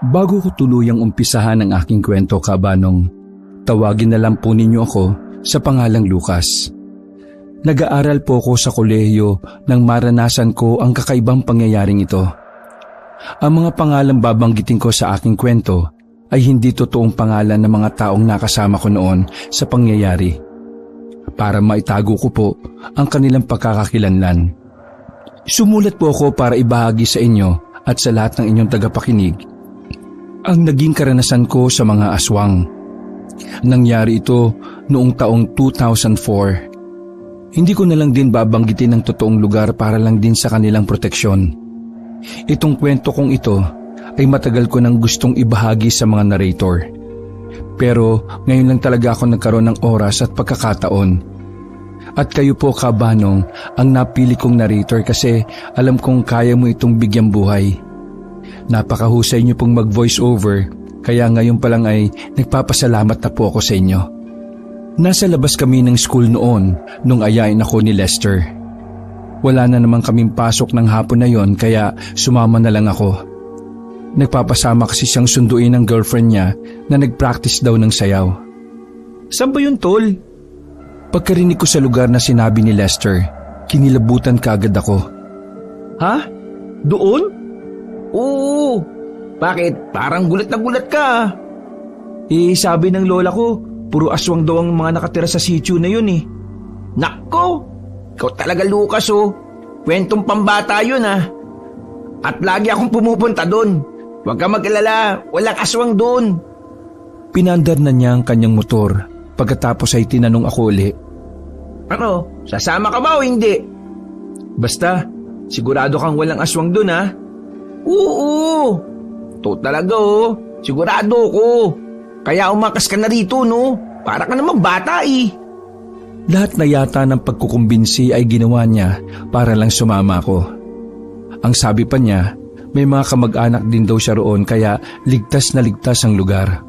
Bago ko tuluyang umpisahan ang aking kwento, kabanong, tawagin na lang po ninyo ako sa pangalang Lucas. Nag-aaral po ako sa kolehiyo nang maranasan ko ang kakaibang pangyayaring ito. Ang mga pangalang babanggitin ko sa aking kwento ay hindi totoong pangalan ng mga taong nakasama ko noon sa pangyayari. Para maitago ko po ang kanilang pagkakakilanlan. Sumulat po ako para ibahagi sa inyo at sa lahat ng inyong tagapakinig ang naging karanasan ko sa mga aswang. Nangyari ito noong taong 2004. Hindi ko na lang din babanggitin ang totoong lugar para lang din sa kanilang proteksyon. Itong kwento kong ito ay matagal ko nang gustong ibahagi sa mga narrator. Pero ngayon lang talaga ako nagkaroon ng oras at pagkakataon. At kayo po, kabanong, ang napili kong narrator kasi alam kong kaya mo itong bigyang buhay. Napakahusay niyo pong mag-voice over, kaya ngayon pa lang ay nagpapasalamat na po ako sa inyo. Nasa labas kami ng school noon nung ayain ako ni Lester. Wala na naman kaming pasok ng hapon na yon kaya sumama na lang ako. Nagpapasama kasi siyang sunduin ng girlfriend niya na nag-practice daw ng sayaw. Saan ba yun, tol? Pagkarinig ko sa lugar na sinabi ni Lester, kinilabutan kaagad ako. Ha? Doon? Oo. Bakit? Parang gulat na gulat ka. Sabi ng lola ko, puro aswang daw ang mga nakatira sa sitio na yun eh. Nakko! Ikaw talaga, Lucas, oh. Kwentong pambata yun, ah. At lagi akong pumupunta doon. Huwag ka mag-alala, walang aswang doon. Pinandar na niya ang kanyang motor. Pagkatapos ay tinanong ako uli. Ano? Sasama ka ba o hindi? Basta, sigurado kang walang aswang doon, ha? Oo. To talaga, oh. Sigurado ko. Kaya umakas ka na rito, no? Para ka namang bata, eh. Lahat na yata ng pagkukumbinsi ay ginawa niya para lang sumama ako. Ang sabi pa niya, may mga kamag-anak din daw siya roon kaya ligtas na ligtas ang lugar.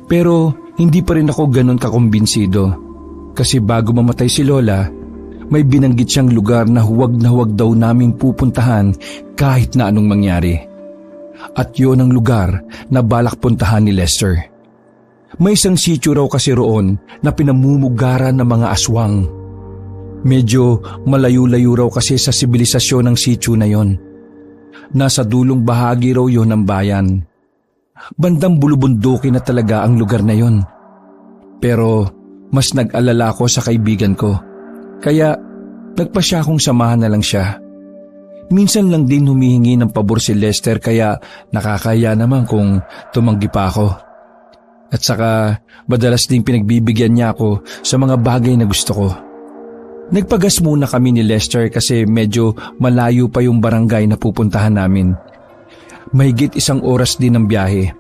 Pero hindi pa rin ako ganun kakumbinsido kasi bago mamatay si Lola, may binanggit siyang lugar na huwag daw naming pupuntahan kahit na anong mangyari. At yun ang lugar na balak puntahan ni Lester. May isang sitio raw kasi roon na pinamumugaran ng mga aswang. Medyo malayo-layo raw kasi sa sibilisasyon ng sitio na yon. Nasa dulong bahagi raw yon ng bayan. Bandang bulubundukin na talaga ang lugar na yon. Pero mas nag-alala ako sa kaibigan ko. Kaya nagpa siya kong samahan na lang siya. Minsan lang din humihingi ng pabor si Lester kaya nakakaya naman kung tumanggi pa ako. At saka madalas din pinagbibigyan niya ako sa mga bagay na gusto ko. Nagpagas muna kami ni Lester kasi medyo malayo pa yung barangay na pupuntahan namin. Mahigit 1 oras din ang biyahe.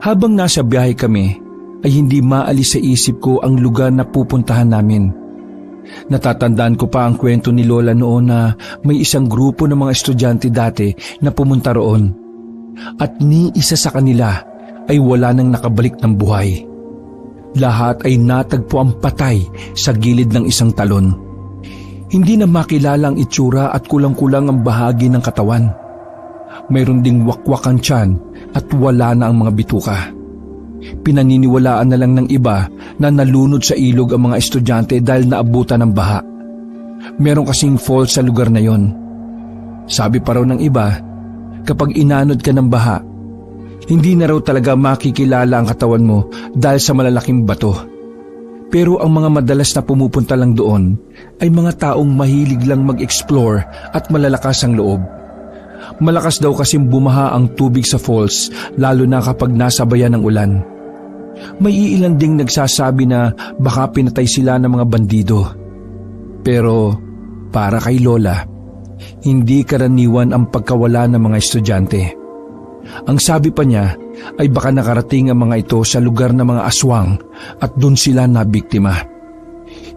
Habang nasa biyahe kami, ay hindi maalis sa isip ko ang lugar na pupuntahan namin. Natatandaan ko pa ang kwento ni Lola noon na may isang grupo ng mga estudyante dati na pumunta roon. At ni isa sa kanila ay wala nang nakabalik ng buhay. Lahat ay natagpo ang patay sa gilid ng isang talon. Hindi na makilala ang itsura at kulang-kulang ang bahagi ng katawan. Mayroon ding wakwak ang tiyan at wala na ang mga bituka. Pinaniniwalaan na lang ng iba na nalunod sa ilog ang mga estudyante dahil naabutan ng baha. Meron kasing falls sa lugar na yon. Sabi pa raw ng iba, kapag inanod ka ng baha, hindi na raw talaga makikilala ang katawan mo dahil sa malalaking bato. Pero ang mga madalas na pumupunta lang doon ay mga taong mahilig lang mag-explore at malalakas ang loob. Malakas daw kasing bumaha ang tubig sa falls lalo na kapag nasabayan ng ulan. May iilan ding nagsasabi na baka pinatay sila ng mga bandido. Pero para kay Lola, hindi karaniwan ang pagkawala ng mga estudyante. Ang sabi pa niya ay baka nakarating ang mga ito sa lugar ng mga aswang at dun sila nabiktima.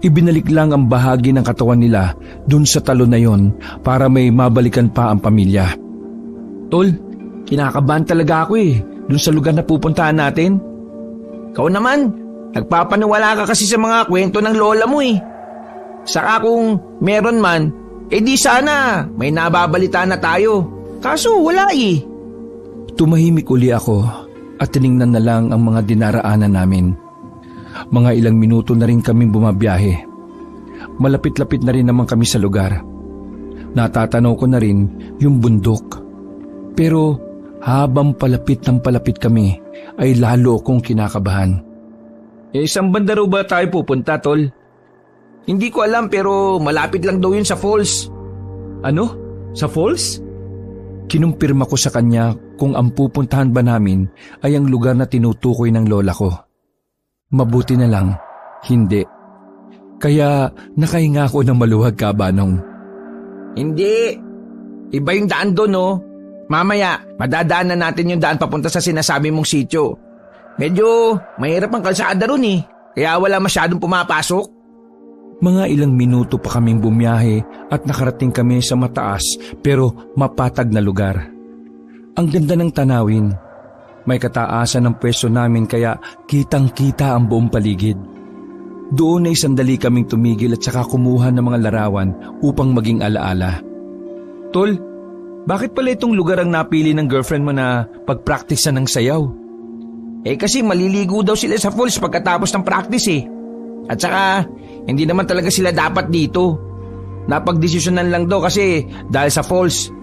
Ibinalik lang ang bahagi ng katawan nila dun sa talon na yon para may mabalikan pa ang pamilya. Tol, kinakabahan talaga ako dun sa lugar na pupuntahan natin. Ikaw naman, nagpapaniwala ka kasi sa mga kwento ng lola mo Saka kung meron man, di sana may nababalita na tayo. Kaso wala Tumahimik uli ako at tiningnan na lang ang mga dinaraanan namin. Mga ilang minuto na rin kaming bumabiyahe. Malapit-lapit na rin naman kami sa lugar. Natatanaw ko na rin yung bundok. Pero habang palapit ng palapit kami ay lalo akong kinakabahan. Saan banda raw ba tayo pupunta, Tol? Hindi ko alam pero malapit lang daw yun sa falls. Ano? Sa falls? Kinumpirma ko sa kanya kung ang pupuntahan ba namin ay ang lugar na tinutukoy ng lola ko. Mabuti na lang, hindi. Kaya nakahinga ako ng maluwag, Kabanong. Hindi. Iba yung daan doon, no? Mamaya, madadaanan natin yung daan papunta sa sinasabi mong sitio. Medyo mahirap ang kalsada ron eh, kaya wala masyadong pumapasok. Mga ilang minuto pa kaming bumiyahe at nakarating kami sa mataas pero mapatag na lugar. Ang ganda ng tanawin. May kataasan ng pwesto namin kaya kitang-kita ang buong paligid. Doon ay sandali kaming tumigil at saka kumuha ng mga larawan upang maging alaala. Tol, bakit pala itong lugar ang napili ng girlfriend mo na pag-practice ng sayaw? Kasi maliligo daw sila sa falls pagkatapos ng practice eh. At saka, hindi naman talaga sila dapat dito. Napagdesisyonan lang daw kasi dahil sa falls.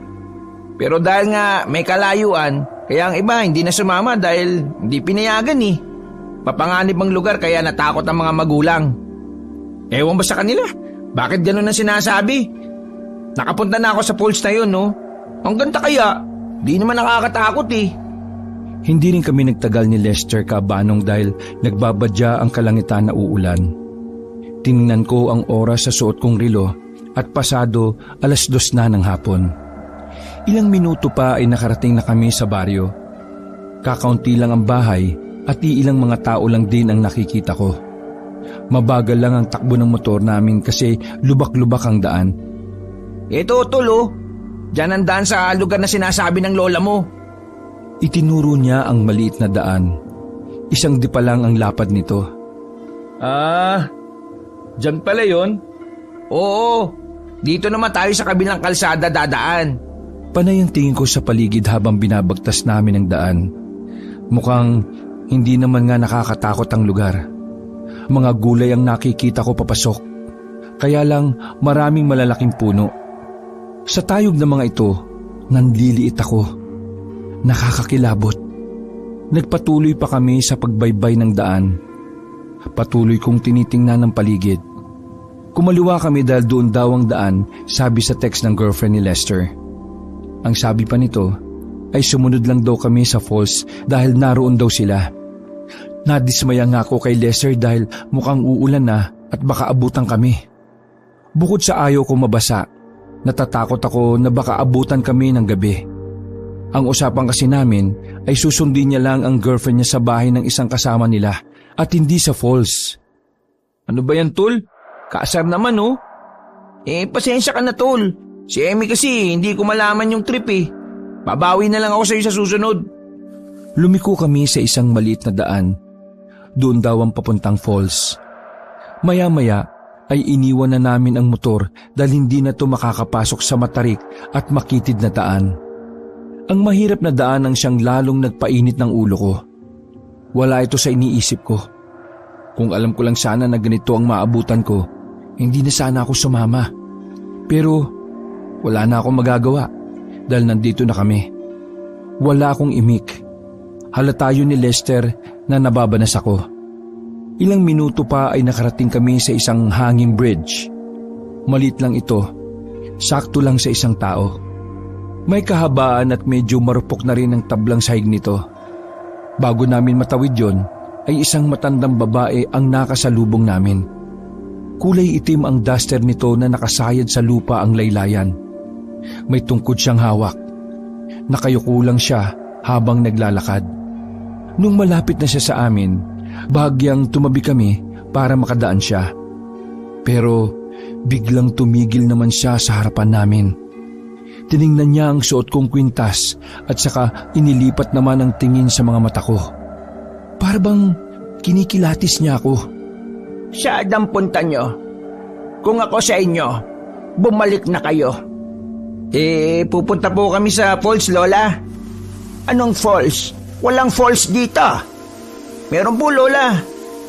Pero dahil nga may kalayuan, kaya ang iba hindi na sumama dahil hindi pinayagan eh. Papanganib ang lugar kaya natakot ang mga magulang. Ewan ba sa kanila? Bakit ganun ang sinasabi? Nakapunta na ako sa falls na yun, no? Ang ganda kaya, di naman nakakatakot eh. Hindi rin kami nagtagal ni Lester, Kabanong, dahil nagbabadya ang kalangitan na uulan. Tingnan ko ang oras sa suot kong relo at pasado 2:00 na ng hapon. Ilang minuto pa ay nakarating na kami sa baryo. Kakaunti lang ang bahay at iilang mga tao lang din ang nakikita ko. Mabagal lang ang takbo ng motor namin kasi lubak-lubak ang daan. Ito, Tol, diyan ang daan sa lugar na sinasabi ng lola mo. Itinuro niya ang maliit na daan. Isang di pa lang ang lapad nito. Diyan pala yun? Oo, dito naman tayo sa kabilang kalsada dadaan. Panay ang tingin ko sa paligid habang binabagtas namin ang daan. Mukhang hindi naman nga nakakatakot ang lugar. Mga gulay ang nakikita ko papasok. Kaya lang maraming malalaking puno. Sa tayog ng mga ito, nanliliit ako. Nakakakilabot. Nagpatuloy pa kami sa pagbaybay ng daan. Patuloy kong tinitingnan ng paligid. Kumaliwa kami dahil doon daw ang daan, sabi sa text ng girlfriend ni Lester. Ang sabi pa nito ay sumunod lang daw kami sa falls dahil naroon daw sila. Nadismaya nga ako kay Lester dahil mukhang uulan na at baka abutan kami. Bukod sa ayaw ko mabasa, natatakot ako na baka abutan kami ng gabi. Ang usapan kasi namin ay susundin niya lang ang girlfriend niya sa bahay ng isang kasama nila at hindi sa falls. Ano ba yan, Tol? Kaasar naman, oh. Pasensya ka na, Tol. Si Emmy kasi hindi ko malaman yung trip eh. Babawi na lang ako sa iyo sa susunod. Lumiko kami sa isang maliit na daan. Doon daw ang papuntang falls. Maya-maya ay iniwan na namin ang motor dahil hindi na to makakapasok sa matarik at makitid na daan. Ang mahirap na daan ang siyang lalong nagpainit ng ulo ko. Wala ito sa iniisip ko. Kung alam ko lang sana na ganito ang maabutan ko, hindi na sana ako sumama. Pero wala na akong magagawa dahil nandito na kami. Wala akong imik. Halata yun ni Lester na nababanas ako. Ilang minuto pa ay nakarating kami sa isang hanging bridge. Maliit lang ito. Sakto lang sa isang tao. May kahabaan at medyo marupok na rin ang tablang sahig nito. Bago namin matawid yon, ay isang matandang babae ang nakasalubong namin. Kulay itim ang duster nito na nakasayad sa lupa ang laylayan. May tungkod siyang hawak. Nakayuko lang siya habang naglalakad. Nung malapit na siya sa amin, bahagyang tumabi kami para makadaan siya. Pero biglang tumigil naman siya sa harapan namin. Tiningnan niya ang suot kong kwintas at saka inilipat naman ang tingin sa mga mata ko. Para bang kinikilatis niya ako. Saan ang punta niyo? Kung ako sa inyo, bumalik na kayo. Pupunta po kami sa falls, Lola. Anong falls? Walang falls dito. Meron po, Lola.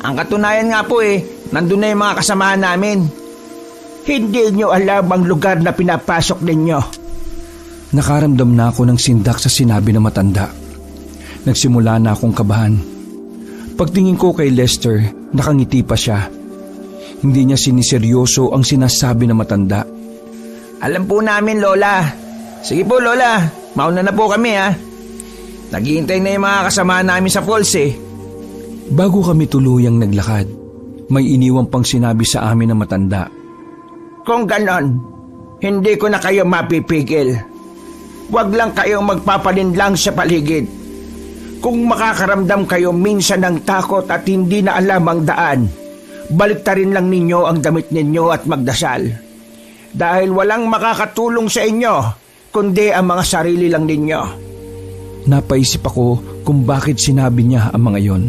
Ang katunayan nga po nandun na yung mga kasamahan namin. Hindi nyo alam ang lugar na pinapasok ninyo. Nakaramdam na ako ng sindak sa sinabi ng matanda. Nagsimula na akong kabahan. Pagtingin ko kay Lester, nakangiti pa siya. Hindi niya siniseryoso ang sinasabi ng matanda. Alam po namin, Lola. Sige po, Lola. Mauna na po kami, ha. Naghihintay na yung mga kasamahan namin sa falls, Bago kami tuluyang naglakad, may iniwang pang sinabi sa amin ng matanda. Kung ganon, hindi ko na kayo mapipigil. Huwag lang kayong magpapalinlang sa paligid. Kung makakaramdam kayo minsan ng takot at hindi na alam ang daan, baliktarin lang ninyo ang damit ninyo at magdasal. Dahil walang makakatulong sa inyo, kundi ang mga sarili lang ninyo. Napaisip ako kung bakit sinabi niya ang mga yon.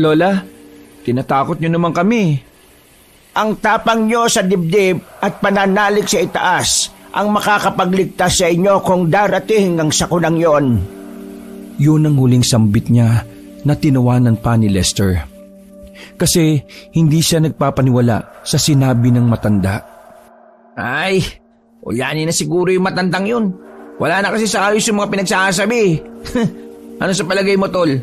Lola, tinatakot nyo naman kami. Ang tapang nyo sa dibdib at pananalig sa itaas ang makakapagligtas sa inyo kung darating ang sakunang yon. Yun ang huling sambit niya na tinawanan pa ni Lester. Kasi hindi siya nagpapaniwala sa sinabi ng matanda. Ay, ulanin na siguro yung matandang yun. Wala na kasi sa ayos yung mga pinagsasabi. Ano sa palagay mo, Tol?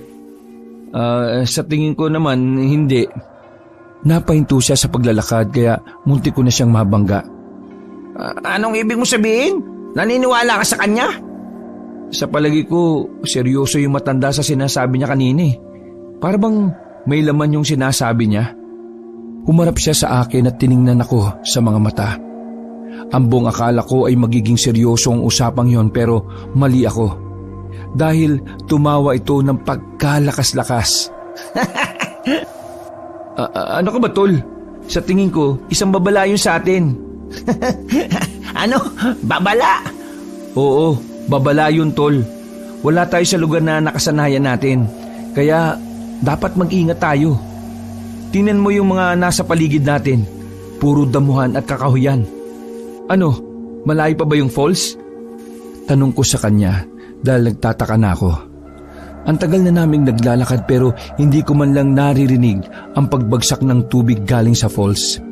Sa tingin ko naman, hindi. Napahinto siya sa paglalakad kaya muntik ko na siyang mabangga. Anong ibig mo sabihin? Naniniwala ka sa kanya? Sa palagi ko, seryoso yung matanda sa sinasabi niya kanina. Para bang may laman yung sinasabi niya. Humarap siya sa akin at tiningnan ako sa mga mata. Ang buong akala ko ay magiging seryoso ang usapang yon pero mali ako. Dahil tumawa ito ng pagkalakas-lakas. Ano ka ba, Tol? Sa tingin ko, isang babala yun sa atin. Ano? Babala? Oo, babala yun, Tol. Wala tayo sa lugar na nakasanayan natin. Kaya dapat mag-ingat tayo. Tingnan mo yung mga nasa paligid natin. Puro damuhan at kakahuyan. Ano, malayo pa ba yung falls? Tanong ko sa kanya dahil nagtataka na ako. Ang tagal na naming naglalakad pero hindi ko man lang naririnig ang pagbagsak ng tubig galing sa falls.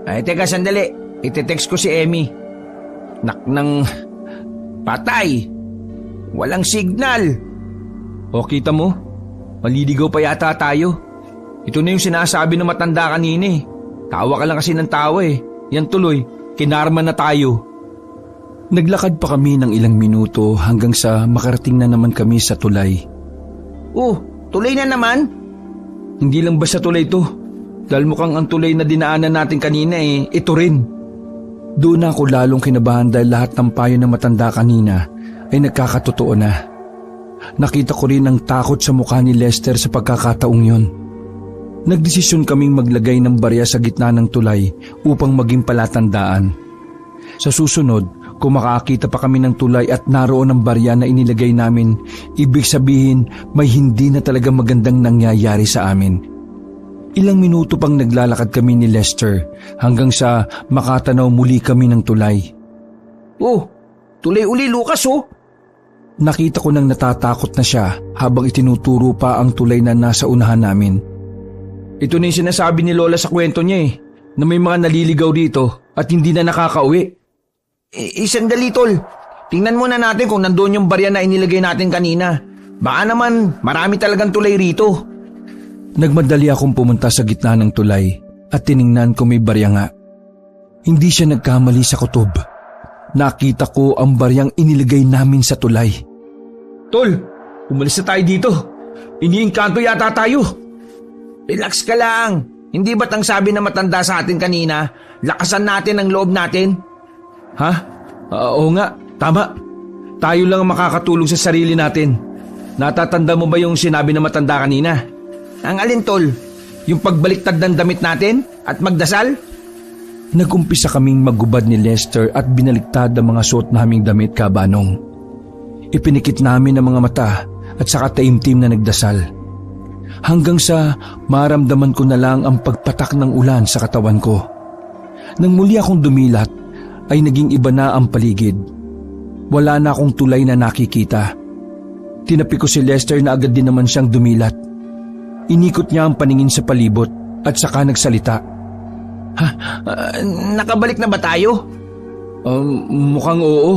Ay, teka sandali. Ite-text ko si Emmy. Naknang patay. Walang signal. O kita mo? Maliligaw pa yata tayo. Ito na yung sinasabi ng matanda kanina. Tawa ka lang kasi ng tawa Yan tuloy, kinarma na tayo. Naglakad pa kami ng ilang minuto hanggang sa makarating na naman kami sa tulay. Tulay na naman? Hindi lang basta tulay to. Dahil mukhang ang tulay na dinaanan natin kanina ito rin. Doon ako lalong kinabahan dahil lahat ng payo na matanda kanina ay nagkakatotoo na. Nakita ko rin ang takot sa mukha ni Lester sa pagkakataong yon. Nagdesisyon kaming maglagay ng barya sa gitna ng tulay upang maging palatandaan. Sa susunod, kung makakita pa kami ng tulay at naroon ang barya na inilagay namin, ibig sabihin may hindi na talaga magandang nangyayari sa amin. Ilang minuto pang naglalakad kami ni Lester hanggang sa makatanaw muli kami ng tulay. Tulay uli, Lucas. Nakita ko nang natatakot na siya habang itinuturo pa ang tulay na nasa unahan namin. Ito na yung sinasabi ni Lola sa kwento niya na may mga naliligaw dito at hindi na nakakauwi. Sandali, Tol. Tingnan muna natin kung nandoon yung barya na inilagay natin kanina. Baka naman marami talagang tulay rito. Nagmadali akong pumunta sa gitna ng tulay at tiningnan ko may barya nga. Hindi siya nagkamali sa kutob. Nakita ko ang baryang inilagay namin sa tulay. Tol, umalis na tayo dito. Iniingkanto yata tayo. Relax ka lang. Hindi ba't ang sabi na matanda sa atin kanina, lakasan natin ang loob natin? Ha? Oo nga, tama. Tayo lang ang makakatulong sa sarili natin. Natatanda mo ba yung sinabi na matanda kanina? Ang alin, Tol? Yung pagbaliktad ng damit natin at magdasal? Nag-umpisa kaming maggubad ni Lester at binaliktad ang mga suot naming damit, Kabanong. Ipinikit namin ang mga mata at saka taimtim na nagdasal. Hanggang sa maramdaman ko na lang ang pagpatak ng ulan sa katawan ko. Nang muli akong dumilat, ay naging iba na ang paligid. Wala na akong tulay na nakikita. Tinapi ko si Lester na agad din naman siyang dumilat. Inikot niya ang paningin sa palibot at saka nagsalita. Nakabalik na ba tayo? Mukhang oo.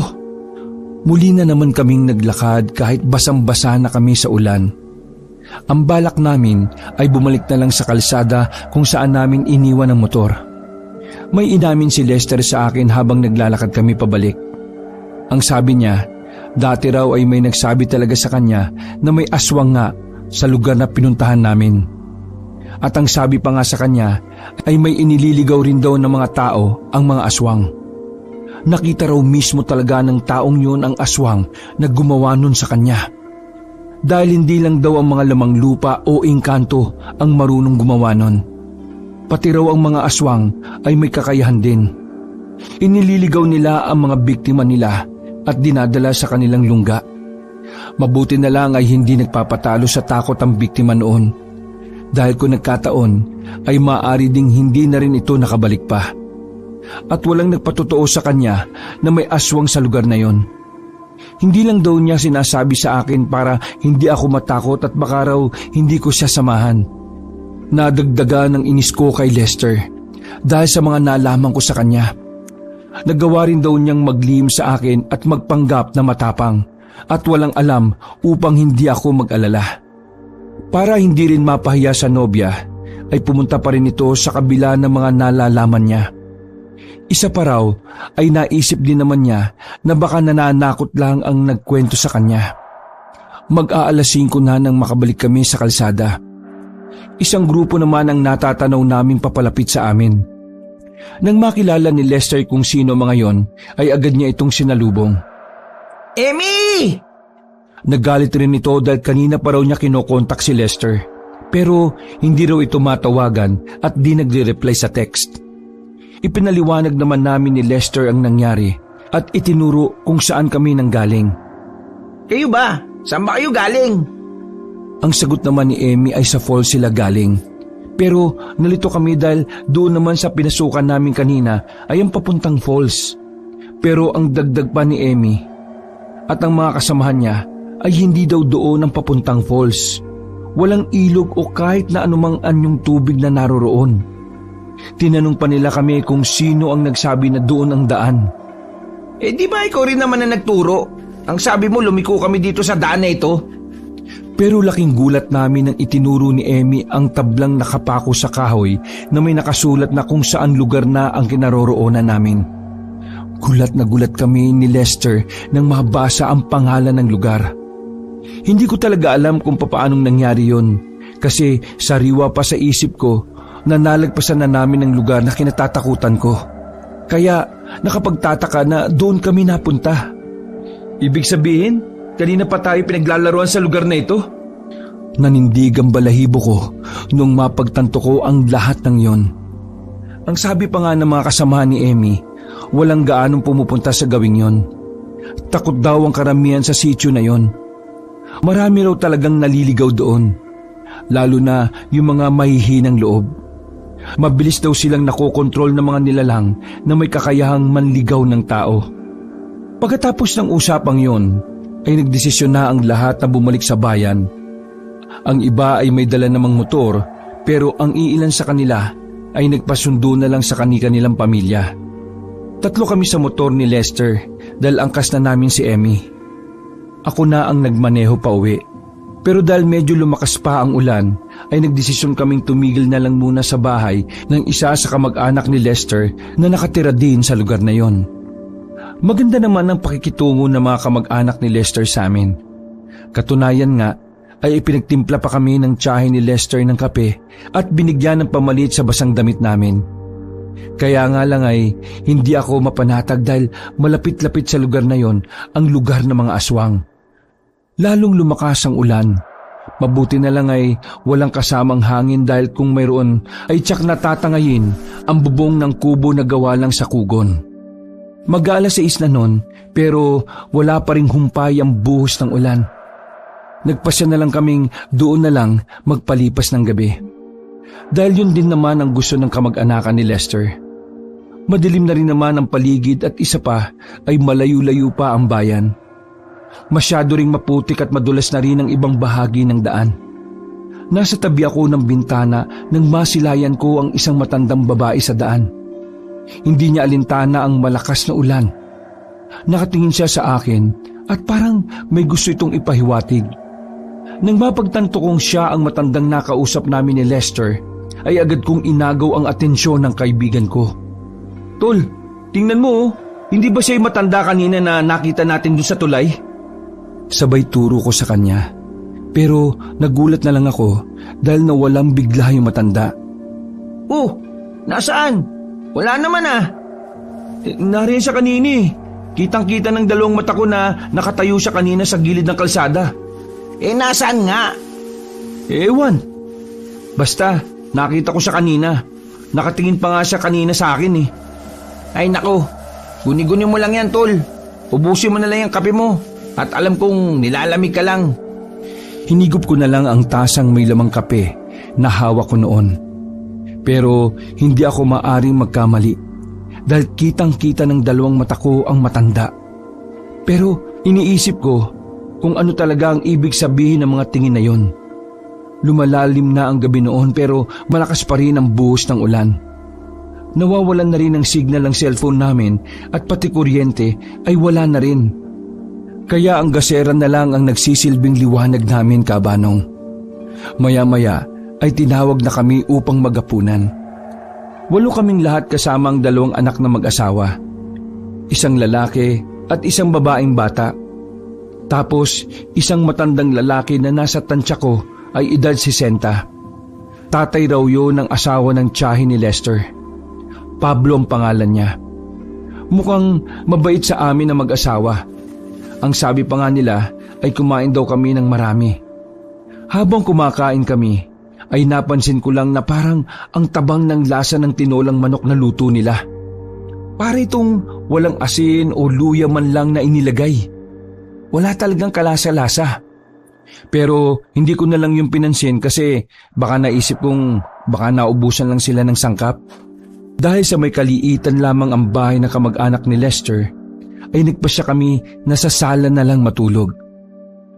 Muli na naman kaming naglakad kahit basang-basa na kami sa ulan. Ang balak namin ay bumalik na lang sa kalsada kung saan namin iniwan ang motor. May inamin si Lester sa akin habang naglalakad kami pabalik. Ang sabi niya, dati raw ay may nagsabi talaga sa kanya na may aswang nga sa lugar na pinuntahan namin. At ang sabi pa nga sa kanya ay may inililigaw rin daw ng mga tao ang mga aswang. Nakita raw mismo talaga ng taong yun ang aswang na gumawa nun sa kanya. Dahil hindi lang daw ang mga lamang lupa o engkanto ang marunong gumawa nun. Pati raw ang mga aswang ay may kakayahan din. Inililigaw nila ang mga biktima nila at dinadala sa kanilang lungga. Mabuti na lang ay hindi nagpapatalo sa takot ang biktima noon. Dahil kung nagkataon ay maaari ding hindi na rin ito nakabalik pa. At walang nagpatotoo sa kanya na may aswang sa lugar na yon. Hindi lang daw niya sinasabi sa akin para hindi ako matakot at baka raw hindi ko siya samahan. Nadagdaga ng inis ko kay Lester dahil sa mga nalaman ko sa kanya. Nagawa rin daw niyang maglihim sa akin at magpanggap na matapang at walang alam upang hindi ako mag-alala. Para hindi rin mapahiya sa nobya ay pumunta pa rin ito sa kabila ng mga nalalaman niya. Isa pa raw ay naisip din naman niya na baka nananakot lang ang nagkwento sa kanya. Mag-aalas 5 na nang makabalik kami sa kalsada. Isang grupo naman ang natatanaw naming papalapit sa amin. Nang makilala ni Lester kung sino mga yon, ay agad niya itong sinalubong. Emmy! Nagalit rin ito dahil kanina pa raw niya kinokontak si Lester. Pero hindi raw ito matawagan at di nagre-reply sa text. Ipinaliwanag naman namin ni Lester ang nangyari at itinuro kung saan kami nanggaling. Kayo ba? Saan ba kayo galing? Ang sagot naman ni Emmy ay sa falls sila galing. Pero nalito kami dahil doon naman sa pinasukan namin kanina ay ang papuntang falls. Pero ang dagdag pa ni Emmy at ang mga kasamahan niya ay hindi daw doon ang papuntang falls. Walang ilog o kahit na anumang anyong tubig na naroroon. Tinanong pa nila kami kung sino ang nagsabi na doon ang daan. Di ba ikaw rin naman na nagturo? Ang sabi mo lumiko kami dito sa daan na ito. Pero laking gulat namin nang itinuro ni Emmy ang tablang nakapako sa kahoy na may nakasulat na kung saan lugar na ang kinaroroonan namin. Gulat na gulat kami ni Lester nang mabasa ang pangalan ng lugar. Hindi ko talaga alam kung papaanong nangyari yon kasi sariwa pa sa isip ko na nalagpasan na namin ang lugar na kinatatakutan ko. Kaya nakapagtataka na doon kami napunta. Ibig sabihin, kanina pa tayo pinaglalaroan sa lugar na ito? Nanindig ang balahibo ko nung mapagtanto ko ang lahat ng yon. Ang sabi pa nga ng mga kasamahan ni Emmy, walang gaanong pumupunta sa gawing yon. Takot daw ang karamihan sa sitio na yon. Marami raw talagang naliligaw doon, lalo na yung mga mahihinang loob. Mabilis daw silang nakokontrol ng mga nilalang na may kakayahang manligaw ng tao. Pagkatapos ng usapang yon, ay nagdesisyon na ang lahat na bumalik sa bayan. Ang iba ay may dala namang motor, pero ang iilan sa kanila ay nagpasundo na lang sa kanilang pamilya. 3 kami sa motor ni Lester dahil angkas na namin si Emmy. Ako na ang nagmaneho pa uwi. Pero dahil medyo lumakas pa ang ulan, ay nagdesisyon kaming tumigil na lang muna sa bahay ng isa sa kamag-anak ni Lester na nakatira din sa lugar na yon. Maganda naman ang pakikitungo ng mga kamag-anak ni Lester sa amin. Katunayan nga, ay ipinagtimpla pa kami ng tiyahin ni Lester ng kape at binigyan ng pamalit sa basang damit namin. Kaya nga lang ay hindi ako mapanatag dahil malapit-lapit sa lugar na yon ang lugar ng mga aswang. Lalong lumakas ang ulan. Mabuti na lang ay walang kasamang hangin dahil kung mayroon ay tiyak na tatangayin ang bubong ng kubo na gawa lang sa kugon. Mag-aalas 6 na nun pero wala pa ring humpay ang buhos ng ulan. Nagpasya na lang kaming doon na lang magpalipas ng gabi. Dahil yun din naman ang gusto ng kamag-anakan ni Lester. Madilim na rin naman ang paligid at isa pa ay malayo-layo pa ang bayan. Masyado ring maputik at madulas na rin ang ibang bahagi ng daan. Nasa tabi ako ng bintana nang masilayan ko ang isang matandang babae sa daan. Hindi niya alintana ang malakas na ulan. Nakatingin siya sa akin at parang may gusto itong ipahiwatig. Nang mapagtanto kong siya ang matandang nakausap namin ni Lester, ay agad kong inagaw ang atensyon ng kaibigan ko. Tol, tingnan mo, hindi ba siya matanda kanina na nakita natin doon sa tulay? Sabay turo ko sa kanya. Pero nagulat na lang ako dahil nawalang bigla yung matanda. Oh, nasaan? Wala naman ah. Nariyan siya kanina eh. Kitang-kita ng dalawang mata ko na nakatayo siya kanina sa gilid ng kalsada. Nasaan nga? Ewan. Basta, nakita ko siya kanina. Nakatingin pa nga siya kanina sa akin eh. Ay nako, guni-guni mo lang yan, tol. Ubusin mo na lang yung kape mo. At alam kong nilalamig ka lang. Hinigop ko na lang ang tasang may lamang kape na hawak ko noon. Pero hindi ako maaring magkamali dahil kitang-kita ng dalawang mata ko ang matanda. Pero iniisip ko kung ano talaga ang ibig sabihin ng mga tingin na yon. Lumalalim na ang gabi noon pero malakas pa rin ang buhos ng ulan. Nawawalan na rin ang signal ng cellphone namin at pati kuryente ay wala na rin. Kaya ang gasera na lang ang nagsisilbing liwanag namin, kabanong. Maya-maya ay tinawag na kami upang magapunan. 8 kaming lahat kasama ang 2 anak na mag-asawa. Isang lalaki at isang babaeng bata. Tapos isang matandang lalaki na nasa tansya ko ay edad 60. Tatay raw yun ng asawa ng tiyahin ni Lester. Pablo ang pangalan niya. Mukhang mabait sa amin na mag-asawa. Ang sabi pa nga nila ay kumain daw kami ng marami. Habang kumakain kami, ay napansin ko lang na parang ang tabang ng lasa ng tinolang manok na luto nila. Para itong walang asin o luya man lang na inilagay. Wala talagang kalasa-lasa. Pero hindi ko na lang yung pinansin kasi baka naisip kong baka naubusan lang sila ng sangkap. Dahil sa may kaliitan lamang ang bahay na kamag-anak ni Lester, ay nagpasya kami na sa sala na lang matulog.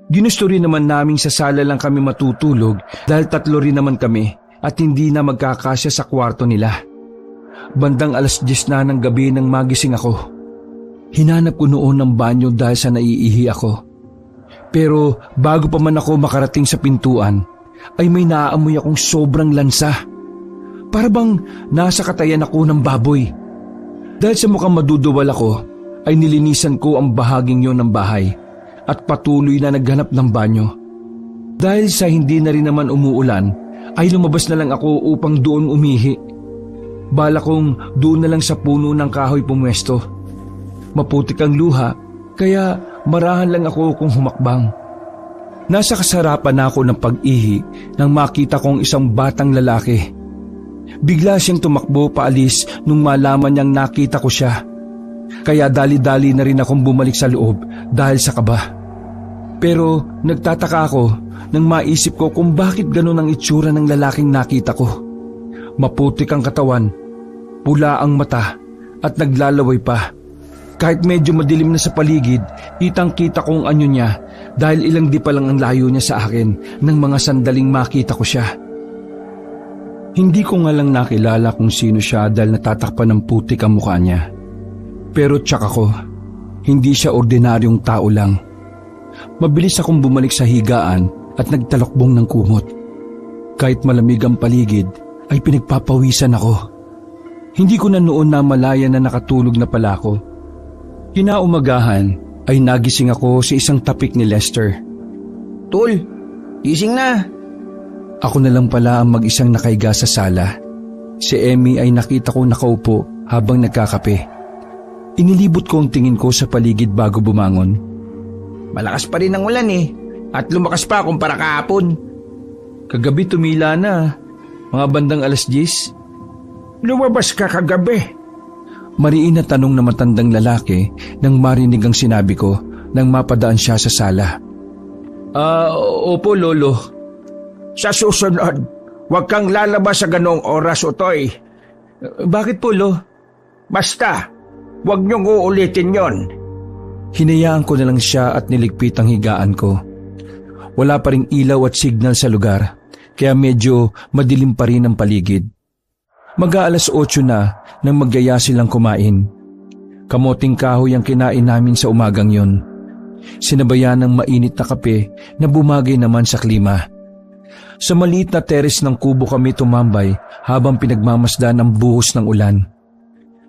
Ginusto rin naman naming sa sala lang kami matutulog dahil 3 rin naman kami at hindi na magkakasya sa kwarto nila. Bandang 10:00 na ng gabi nang magising ako. Hinanap ko noon ng banyo dahil sa naiihi ako. Pero bago pa man ako makarating sa pintuan, ay may naaamoy akong sobrang lansa. Para bang nasa katayan ako ng baboy. Dahil sa mukhang maduduwal ako, ay nilinisan ko ang bahaging yon ng bahay at patuloy na naghanap ng banyo. Dahil sa hindi na rin naman umuulan, ay lumabas na lang ako upang doon umihi. Bala kong doon na lang sa puno ng kahoy pumwesto. Maputik ang luha, kaya marahan lang ako kung humakbang. Nasa kasarapan ako ng pag-ihi nang makita kong isang batang lalaki. Bigla siyang tumakbo paalis nung malaman niyang nakita ko siya. Kaya dali-dali na rin akong bumalik sa loob dahil sa kaba. Pero nagtataka ako nang maisip ko kung bakit ganun ang itsura ng lalaking nakita ko. Maputik ang katawan, pula ang mata at naglalaway pa. Kahit medyo madilim na sa paligid, kitang-kita ko ang anyo niya dahil ilang di pa lang ang layo niya sa akin nang mga sandaling makita ko siya. Hindi ko nga lang nakilala kung sino siya dahil natatakpan ng putik ang mukha niya. Pero tsak ako, hindi siya ordinaryong tao lang. Mabilis akong bumalik sa higaan at nagtalokbong ng kumot. Kahit malamig ang paligid, ay pinagpapawisan ako. Hindi ko na noon namalaya na nakatulog na pala ako. Kinaumagahan ay nagising ako sa isang tapik ni Lester. Tol, gising na. Ako na lang pala ang mag-isang nakahiga sa sala. Si Emmy ay nakita ko nakaupo habang nagkakape. Inilibot ko ang tingin ko sa paligid bago bumangon. Malakas pa rin ang ulan eh. At lumakas pa kumpara kahapon. Kagabi tumila na. Mga bandang 10:00. Lumabas ka kagabi? Mariin na tanong na matandang lalaki nang marinig ang sinabi ko nang mapadaan siya sa sala. Opo, Lolo. Sa susunod, huwag kang lalabas sa ganong oras, Utoy. Bakit po, Lo? Basta, huwag niyong uulitin yon. Hinayaan ko na lang siya at niligpit ang higaan ko. Wala pa ring ilaw at signal sa lugar, kaya medyo madilim pa rin ang paligid. Mag-aalas 8 na nang magyaya silang kumain. Kamoting kahoy ang kinain namin sa umagang yon. Sinabayan ng mainit na kape na bumagay naman sa klima. Sa maliit na teres ng kubo kami tumambay habang pinagmamasdan ang buhos ng ulan.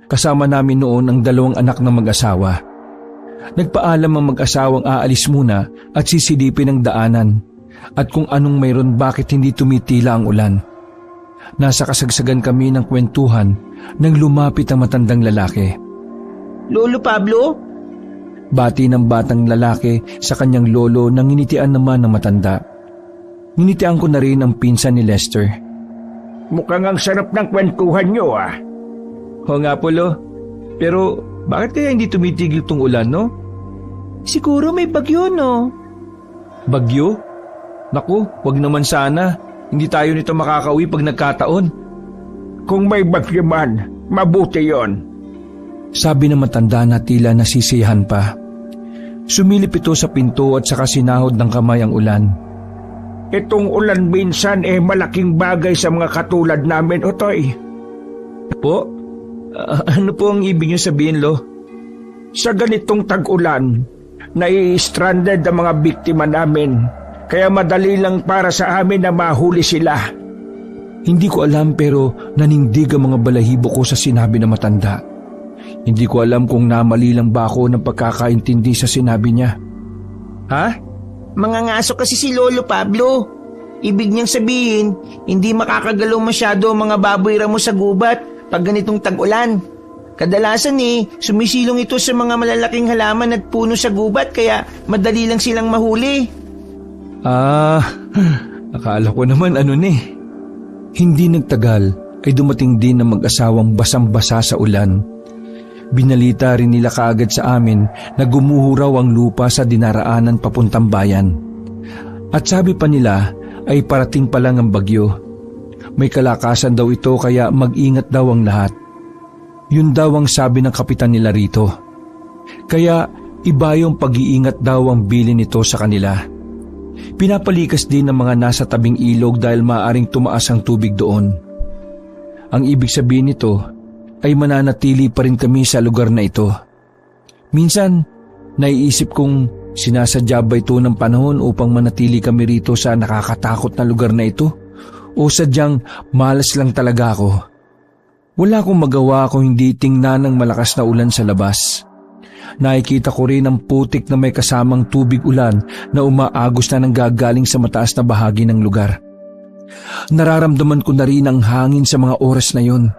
Kasama namin noon ang 2 anak ng mag-asawa. Nagpaalam ang mag-asawang aalis muna at sisilipin ang daanan at kung anong mayroon bakit hindi tumitila ang ulan. Nasa kasagsagan kami ng kwentuhan nang lumapit ang matandang lalaki. Lolo Pablo? Bati ng batang lalaki sa kanyang lolo nang nginitian naman ng matanda. Nginitian ko na rin ang pinsan ni Lester. Mukhang ang sarap ng kwentuhan niyo ah. Oo nga po, Lo. Pero bakit kaya hindi tumitigil tong ulan, no? Siguro may bagyo, no? Bagyo? Naku, wag naman sana. Hindi tayo nito makakauwi pag nagkataon. Kung may bagyo man, mabuti yon. Sabi ng matanda na tila nasisiyahan pa. Sumilip ito sa pinto at saka sinahod ng kamay ang ulan. Itong ulan minsan malaking bagay sa mga katulad namin, Otoy. Po? Ano po ang ibig niyo sabihin, Lo? Sa ganitong tag-ulan, nai-stranded ang mga biktima namin, kaya madali lang para sa amin na mahuli sila. Hindi ko alam pero nanindig ang mga balahibo ko sa sinabi ng matanda. Hindi ko alam kung namali lang ba ako ng pagkakaintindi sa sinabi niya. Ha? Mga ngaso kasi si Lolo Pablo. Ibig niyang sabihin, hindi makakagalaw masyado ang mga baboy ramo sa gubat pag ganitong tag-ulan. Kadalasan sumisilong ito sa mga malalaking halaman at puno sa gubat kaya madali lang silang mahuli. Akala ko naman Hindi nagtagal ay dumating din ang mag-asawang basang-basa sa ulan. Binalita rin nila kaagad sa amin na gumuho raw ang lupa sa dinaraanan papuntang bayan. At sabi pa nila ay parating pa lang ang bagyo. May kalakasan daw ito kaya mag-ingat daw ang lahat. Yun daw ang sabi ng kapitan nila rito. Kaya iba yung pag-iingat daw ang bilin nito sa kanila. Pinapalikas din ng mga nasa tabing ilog dahil maaaring tumaas ang tubig doon. Ang ibig sabihin nito ay mananatili pa rin kami sa lugar na ito. Minsan, naiisip kong sinasadya ba ito ng panahon upang manatili kami rito sa nakakatakot na lugar na ito? O sadyang malas lang talaga ako. Wala akong magawa kung hindi tingnan ng malakas na ulan sa labas. Nakikita ko rin ang putik na may kasamang tubig ulan na umaagos na ng gagaling sa mataas na bahagi ng lugar. Nararamdaman ko na rin ang hangin sa mga oras na yon.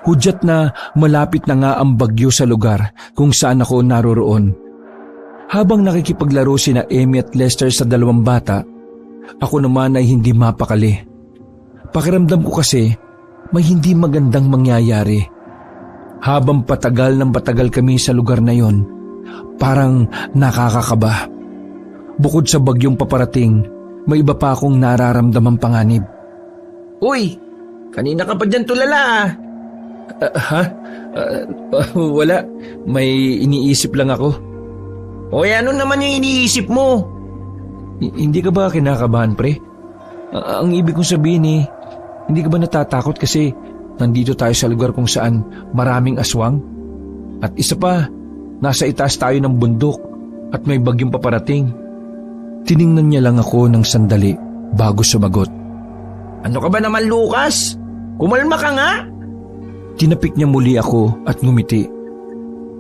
Hudyat na malapit na nga ang bagyo sa lugar kung saan ako naroroon. Habang nakikipaglaro sina Emmy at Lester sa 2 bata, ako naman ay hindi mapakali. Pakiramdam ko kasi may hindi magandang mangyayari. Habang patagal ng patagal kami sa lugar na yon, parang nakakakaba. Bukod sa bagyong paparating, may iba pa akong nararamdamang panganib. Uy, kanina ka pa dyan tulala Wala, may iniisip lang ako. Oy, ano naman yung iniisip mo? Hindi ka ba kinakabahan, pre? Ang ibig kong sabihin hindi ka ba natatakot kasi nandito tayo sa lugar kung saan maraming aswang? At isa pa, nasa itaas tayo ng bundok at may bagyong paparating. Tiningnan niya lang ako ng sandali bago sumagot. Ano ka ba naman, Lucas? Kumalma ka nga? Tinapik niya muli ako at ngumiti.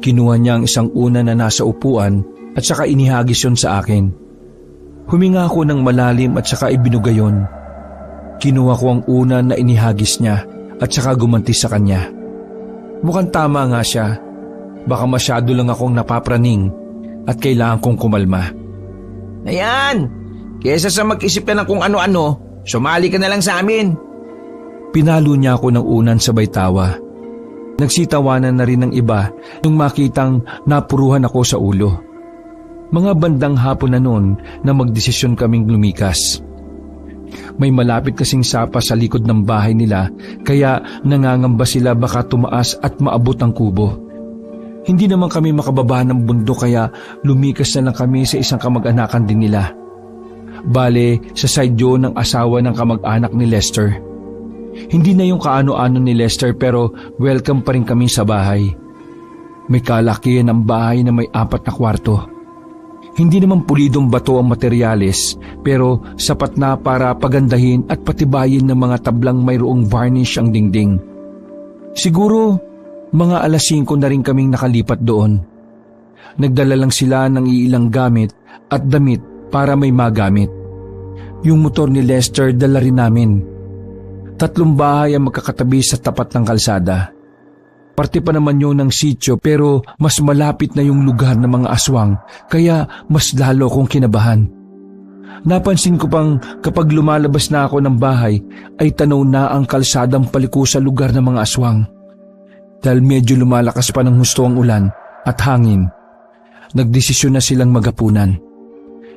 Kinuha niya ang isang una na nasa upuan at saka inihagis yon sa akin. Huminga ako ng malalim at saka ibinugayon. Kinuha ko ang una na inihagis niya at saka gumanti sa kanya. Mukhang tama nga siya. Baka masyado lang akong napapraning at kailangan kong kumalma. Ayan! Kesa sa mag-isip ka ng kung ano-ano, sumali ka na lang sa amin. Pinalo niya ako ng unan sabay tawa. Nagsitawanan na rin ng iba nung makitang napuruhan ako sa ulo. Mga bandang hapon na noon na magdesisyon kaming lumikas. May malapit kasing sapa sa likod ng bahay nila kaya nangangamba sila baka tumaas at maabot ang kubo. Hindi naman kami makababa ng bundok kaya lumikas na lang kami sa isang kamag-anakan din nila. Bale, sa side yun ng asawa ng kamag-anak ni Lester. Hindi na yung kaano-ano ni Lester pero welcome pa rin kami sa bahay. May kalakihan ng bahay na may 4 na kwarto. Hindi naman pulidong bato ang materyales pero sapat na para pagandahin at patibayin ng mga tablang mayroong varnish ang dingding. Siguro mga 5:00 na rin kaming nakalipat doon. Nagdala lang sila ng iilang gamit at damit para may magamit. Yung motor ni Lester dala rin namin. 3 bahay ang magkakatabi sa tapat ng kalsada. Parte pa naman yun ng sitio pero mas malapit na yung lugar ng mga aswang kaya mas lalo kong kinabahan. Napansin ko pang kapag lumalabas na ako ng bahay ay tanaw na ang kalsadang paliko sa lugar ng mga aswang. Dahil medyo lumalakas pa ng husto ang ulan at hangin, nagdesisyon na silang maghapunan.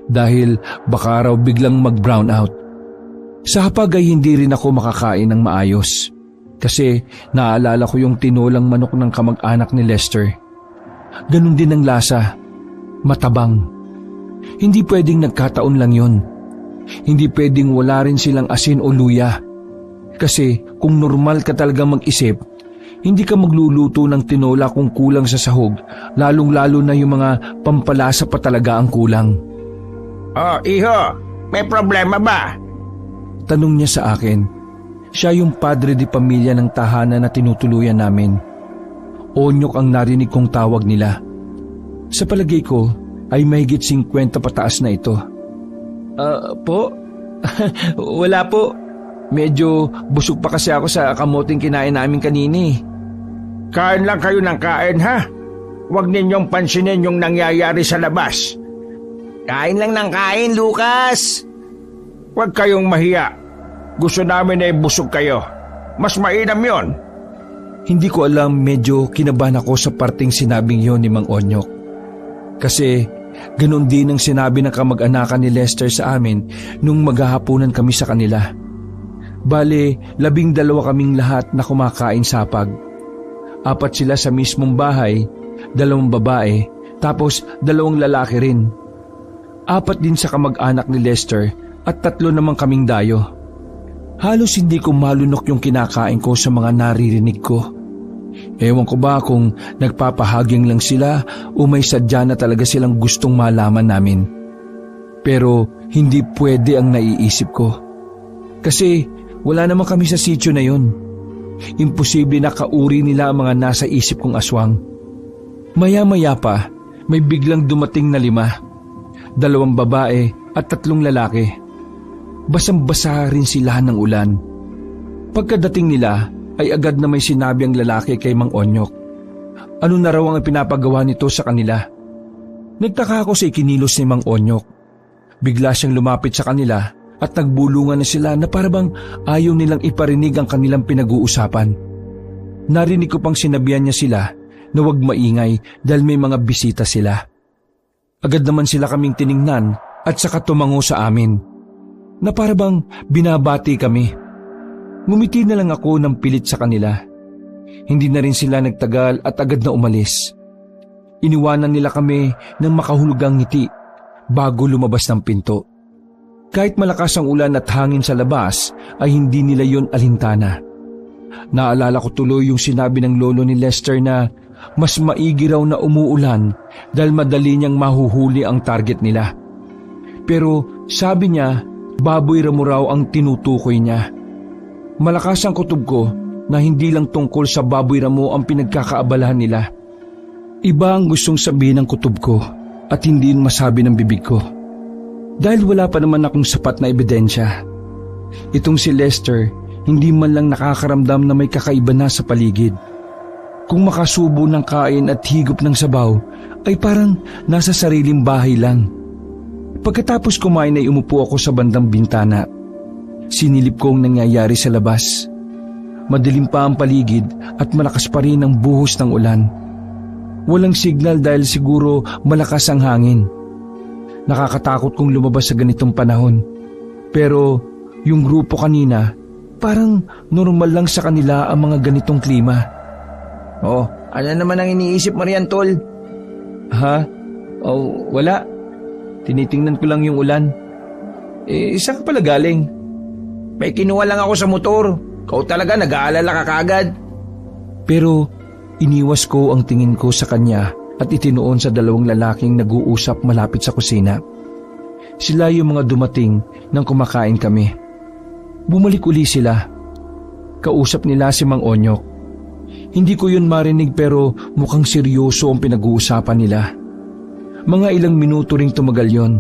Dahil baka raw biglang mag-brown out. Sa hapag ay hindi rin ako makakain ng maayos. Kasi naalala ko yung tinulang manok ng kamag-anak ni Lester. Ganun din ang lasa, matabang. Hindi pwedeng nagkataon lang yun. Hindi pwedeng wala rin silang asin o luya. Kasi kung normal ka talaga mag-isip, hindi ka magluluto ng tinola kung kulang sa sahog, lalong-lalo na yung mga pampalasa pa talaga ang kulang. Oh, iho, may problema ba? Tanong niya sa akin. Siya yung padre di pamilya ng tahanan na tinutuluyan namin. Onyok ang narinig kong tawag nila. Sa palagay ko ay mahigit 50 pataas na ito. Po? Wala po. Medyo busog pa kasi ako sa kamuting kinain namin kanini. Kain lang kayo ng kain, ha? Huwag ninyong pansinin yung nangyayari sa labas. Kain lang ng kain, Lucas. Huwag kayong mahiya. Gusto namin ay busog kayo. Mas mainam yon. Hindi ko alam, medyo kinabahan ako sa parting sinabing yon ni Mang Onyok. Kasi ganun din ang sinabi ng kamag-anakan ni Lester sa amin nung maghahapunan kami sa kanila. Bale, 12 kaming lahat na kumakain sapag. 4 sila sa mismong bahay, 2 babae, tapos 2 lalaki rin. 4 din sa kamag-anak ni Lester at 3 naman kaming dayo. Halos hindi ko malunok yung kinakain ko sa mga naririnig ko. Ewan ko ba kung nagpapahaging lang sila o may sadya na talaga silang gustong malaman namin. Pero hindi pwede ang naiisip ko. Kasi wala naman kami sa sitio na yun. Imposible na kauri nila ang mga nasa isip kong aswang. Maya-maya pa, may biglang dumating na 5, 2 babae at 3 lalaki. Basang-basa rin sila ng ulan. Pagkadating nila ay agad na may sinabi ang lalaki kay Mang Onyok. Ano na raw ang pinapagawa nito sa kanila? Nagtaka ako sa ikinilos ni Mang Onyok. Bigla siyang lumapit sa kanila at nagbulungan na sila na parabang ayaw nilang iparinig ang kanilang pinag-uusapan. Narinig ko pang sinabihan niya sila na huwag maingay dahil may mga bisita sila. Agad naman sila kaming tiningnan at saka tumango sa amin. Na parabang binabati kami. Ngumiti na lang ako ng pilit sa kanila. Hindi na rin sila nagtagal at agad na umalis. Iniwanan nila kami ng makahulugang ngiti bago lumabas ng pinto. Kahit malakas ang ulan at hangin sa labas ay hindi nila yon alintana. Naalala ko tuloy yung sinabi ng lolo ni Lester na mas maigi raw na umuulan dahil madali niyang mahuhuli ang target nila. Pero sabi niya, baboy ramo raw ang tinutukoy niya. Malakas ang kutob ko na hindi lang tungkol sa baboy ramo ang pinagkakaabalahan nila. Iba ang gustong sabihin ng kutob ko at hindi masabi ng bibig ko. Dahil wala pa naman akong sapat na ebidensya. Itong si Lester, hindi man lang nakakaramdam na may kakaiba na sa paligid. Kung makasubo ng kain at higop ng sabaw, ay parang nasa sariling bahay lang. Pagkatapos kumain ay umupo ako sa bandang bintana. Sinilip ko ang nangyayari sa labas. Madilim pa ang paligid at malakas pa rin ang buhos ng ulan. Walang signal dahil siguro malakas ang hangin. Nakakatakot kong lumabas sa ganitong panahon. Pero Yung grupo kanina, parang normal lang sa kanila ang mga ganitong klima. Oh, ano naman ang iniisip mo riyan, tol? Ha? Oh, wala. Tinitingnan ko lang yung ulan. Saan ka pala galing? May kinuha lang ako sa motor. Kau talaga nag-aalala ka kagad. Pero iniwas ko ang tingin ko sa kanya at itinuon sa dalawang lalaking nag-uusap malapit sa kusina. Sila yung mga dumating nang kumakain kami. Bumalik uli sila. Kausap nila si Mang Onyok. Hindi ko yun marinig pero mukhang seryoso ang pinag-uusapan nila. Mga ilang minuto ring tumagal yon.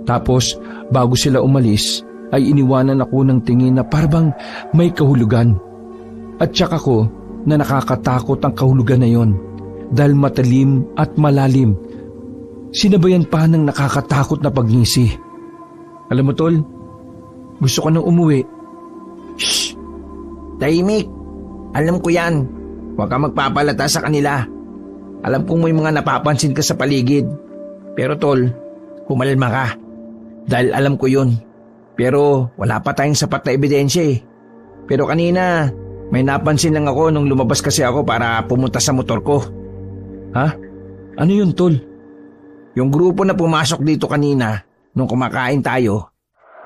Tapos bago sila umalis ay iniwanan ako ng tingin na parang may kahulugan. At saka ko na nakakatakot ang kahulugan na yon dahil matalim at malalim. Sinabayan pa ng nakakatakot na pagngisi. Alam mo tol, gusto ko nang umuwi. Shh! Tahimik! Alam ko yan. Huwag ka magpapalata sa kanila. Alam kong may mga napapansin ka sa paligid. Pero tol, humalma ka. Dahil alam ko yun. Pero wala pa tayong sapat na ebidensya eh. Pero kanina, may napansin lang ako nung lumabas kasi ako para pumunta sa motor ko. Ha? Ano yun tol? Yung grupo na pumasok dito kanina, nung kumakain tayo,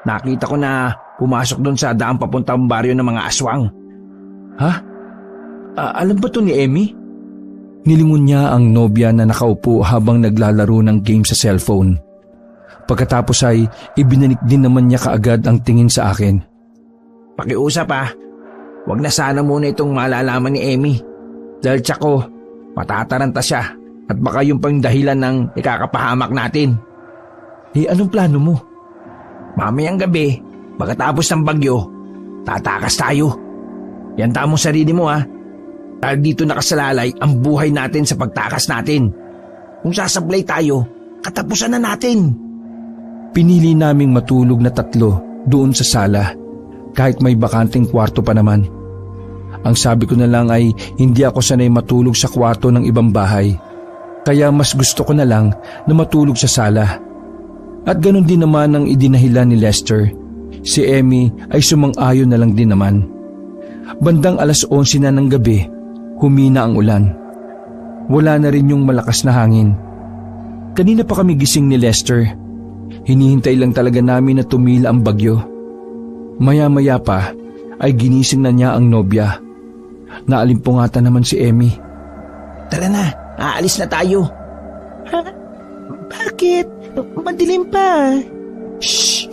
nakita ko na pumasok doon sa daang papuntang baryo ng mga aswang. Ha? Alam ba to ni Emmy? Nilingon niya ang nobya na nakaupo habang naglalaro ng game sa cellphone. Pagkatapos ay ibinanik din naman niya kaagad ang tingin sa akin. Pakiusap ha. Huwag na sana muna itong malalaman ni Emmy. Dahil tsako, matataranta siya at baka yung pang dahilan ng ikakapahamak natin. Anong plano mo? Mamayang gabi, pagkatapos ng bagyo, tatakas tayo. Yan tamong sarili mo ha. Dahil dito nakasalalay ang buhay natin sa pagtakas natin. Kung sasablay tayo, katapusan na natin. Pinili naming matulog na 3 doon sa sala, kahit may bakanting kwarto pa naman. Ang sabi ko na lang ay hindi ako sanay matulog sa kwarto ng ibang bahay, kaya mas gusto ko na lang na matulog sa sala. At ganun din naman ang idinahilan ni Lester. Si Emmy ay sumang-ayon na lang din naman. Bandang 11:00 na ng gabi, humina ang ulan. Wala na rin yung malakas na hangin. Kanina pa kami gising ni Lester. Hinihintay lang talaga namin na tumila ang bagyo. Maya-maya pa ay ginising na niya ang nobya. Naalimpungatan naman si Emmy. Tara na, aalis na tayo. Ha? Bakit? Madilim pa. Shh!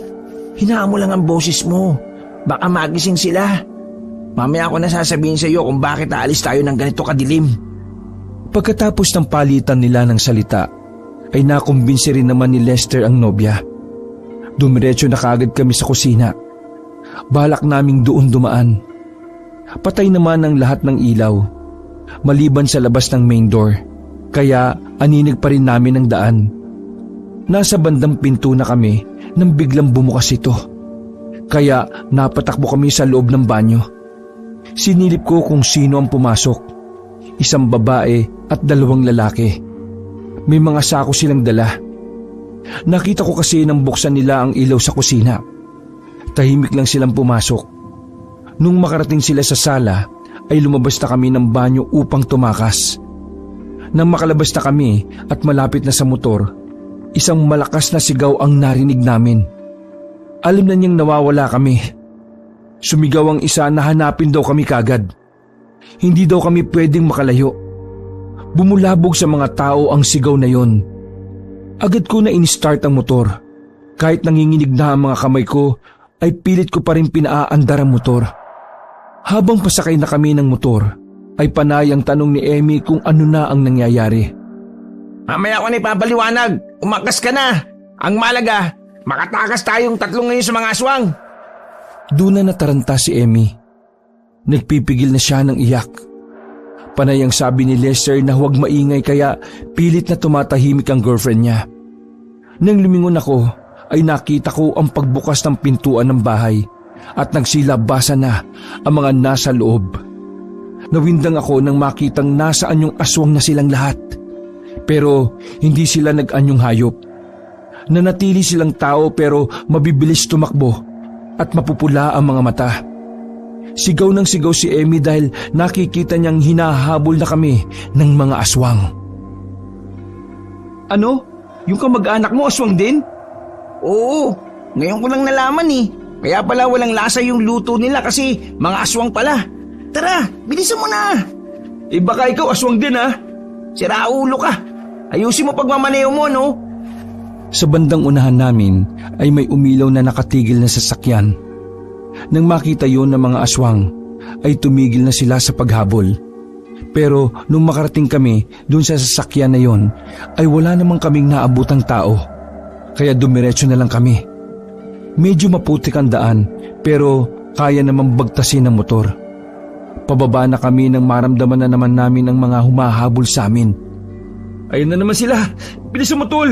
Hinaan mo lang ang boses mo. Baka magising sila. Mamaya ako na sasabihin sa iyo kung bakit aalis tayo ng ganito kadilim. Pagkatapos ng palitan nila ng salita, ay nakumbinsi rin naman ni Lester ang nobya. Dumiretso na kaagad kami sa kusina. Balak naming doon dumaan. Patay naman ang lahat ng ilaw, maliban sa labas ng main door, kaya aninig pa rin namin ang daan. Nasa bandang pinto na kami nang biglang bumukas ito. Kaya napatakbo kami sa loob ng banyo. Sinilip ko kung sino ang pumasok. Isang babae at 2 lalaki. May mga sako silang dala. Nakita ko kasi nang buksan nila ang ilaw sa kusina. Tahimik lang silang pumasok. Nung makarating sila sa sala, ay lumabas na kami ng banyo upang tumakas. Nang makalabas na kami at malapit na sa motor, isang malakas na sigaw ang narinig namin. Alam na niyang nawawala kami. Sumigaw ang isa na hanapin daw kami kagad. Hindi daw kami pwedeng makalayo. Bumulabog sa mga tao ang sigaw na yon. Agad ko na in-start ang motor. Kahit nanginginig na ang mga kamay ko, ay pilit ko pa rin pinaaandar ang motor. Habang pasakay na kami ng motor, ay panay ang tanong ni Emmy kung ano na ang nangyayari. Mamaya ko na ipapaliwanag. Umakas ka na. Ang malaga, makatakas tayong 3 ngayon sa mga aswang. Doon na nataranta si Emmy. Nagpipigil na siya ng iyak. Panay ang sabi ni Lester na huwag maingay kaya pilit na tumatahimik ang girlfriend niya. Nang lumingon ako ay nakita ko ang pagbukas ng pintuan ng bahay at nagsilabasa na ang mga nasa loob. Nawindang ako nang makitang nasaan yung aswang na silang lahat. Pero hindi sila nag-anyong hayop. Nanatili silang tao pero mabibilis tumakbo. at mapupula ang mga mata. Sigaw ng sigaw si Emmy dahil nakikita niyang hinahabol na kami ng mga aswang. Ano? Yung kamag-anak mo aswang din? Oo, ngayon ko lang nalaman eh. Kaya pala walang lasa yung luto nila kasi mga aswang pala. Tara, bilisan mo na. Baka ikaw aswang din ha? Siraulo ka. Ayusin mo pagmamaneo mo, no? Sa bandang unahan namin ay may umilaw na nakatigil na sasakyan. Nang makita yon ng mga aswang, ay tumigil na sila sa paghabol. Pero nung makarating kami dun sa sasakyan na yon, ay wala namang kaming naabutang tao. Kaya dumiretso na lang kami. Medyo maputik ang daan, pero kaya namang bagtasin ang motor. Pababa na kami nang maramdaman na naman namin ang mga humahabol sa amin. Ayun na naman sila. Bilisan mo, tol.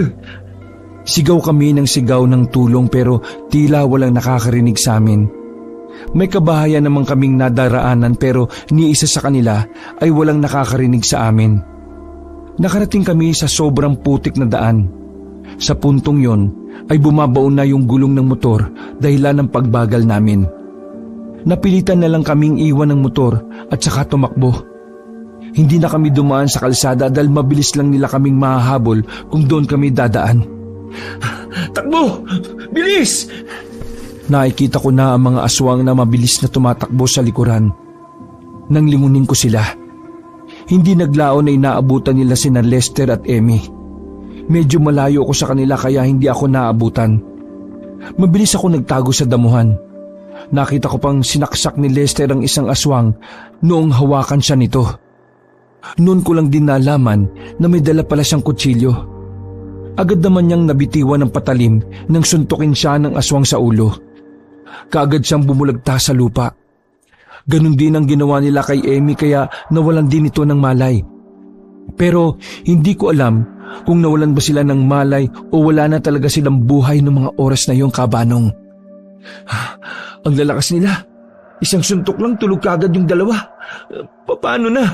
Sigaw kami ng sigaw ng tulong pero tila walang nakakarinig sa amin. May kabahayan naman kaming nadaraanan pero ni isa sa kanila ay walang nakakarinig sa amin. Nakarating kami sa sobrang putik na daan. Sa puntong yon ay bumabaon na yung gulong ng motor dahilan ng pagbagal namin. Napilitan na lang kaming iwan ng motor at saka tumakbo. Hindi na kami dumaan sa kalsada dahil mabilis lang nila kaming mahahabol kung doon kami dadaan. Takbo! Bilis! Nakikita ko na ang mga aswang na mabilis na tumatakbo sa likuran. Nang lingunin ko sila, hindi naglaon na inaabutan nila sina Lester at Emmy. Medyo malayo ako sa kanila kaya hindi ako naabutan. Mabilis ako nagtago sa damuhan. Nakita ko pang sinaksak ni Lester ang isang aswang noong hawakan siya nito. Noon ko lang din nalaman na may dala pala siyang kutsilyo. Agad naman niyang nabitiwan ng patalim nang suntukin siya ng aswang sa ulo. Kaagad siyang bumulagta sa lupa. Ganon din ang ginawa nila kay Emmy kaya nawalan din ito ng malay. Pero hindi ko alam kung nawalan ba sila ng malay o wala na talaga silang buhay noong mga oras na yung kabanong. Ang lalakas nila. Isang suntok lang tulog kaagad yung dalawa. Paano na?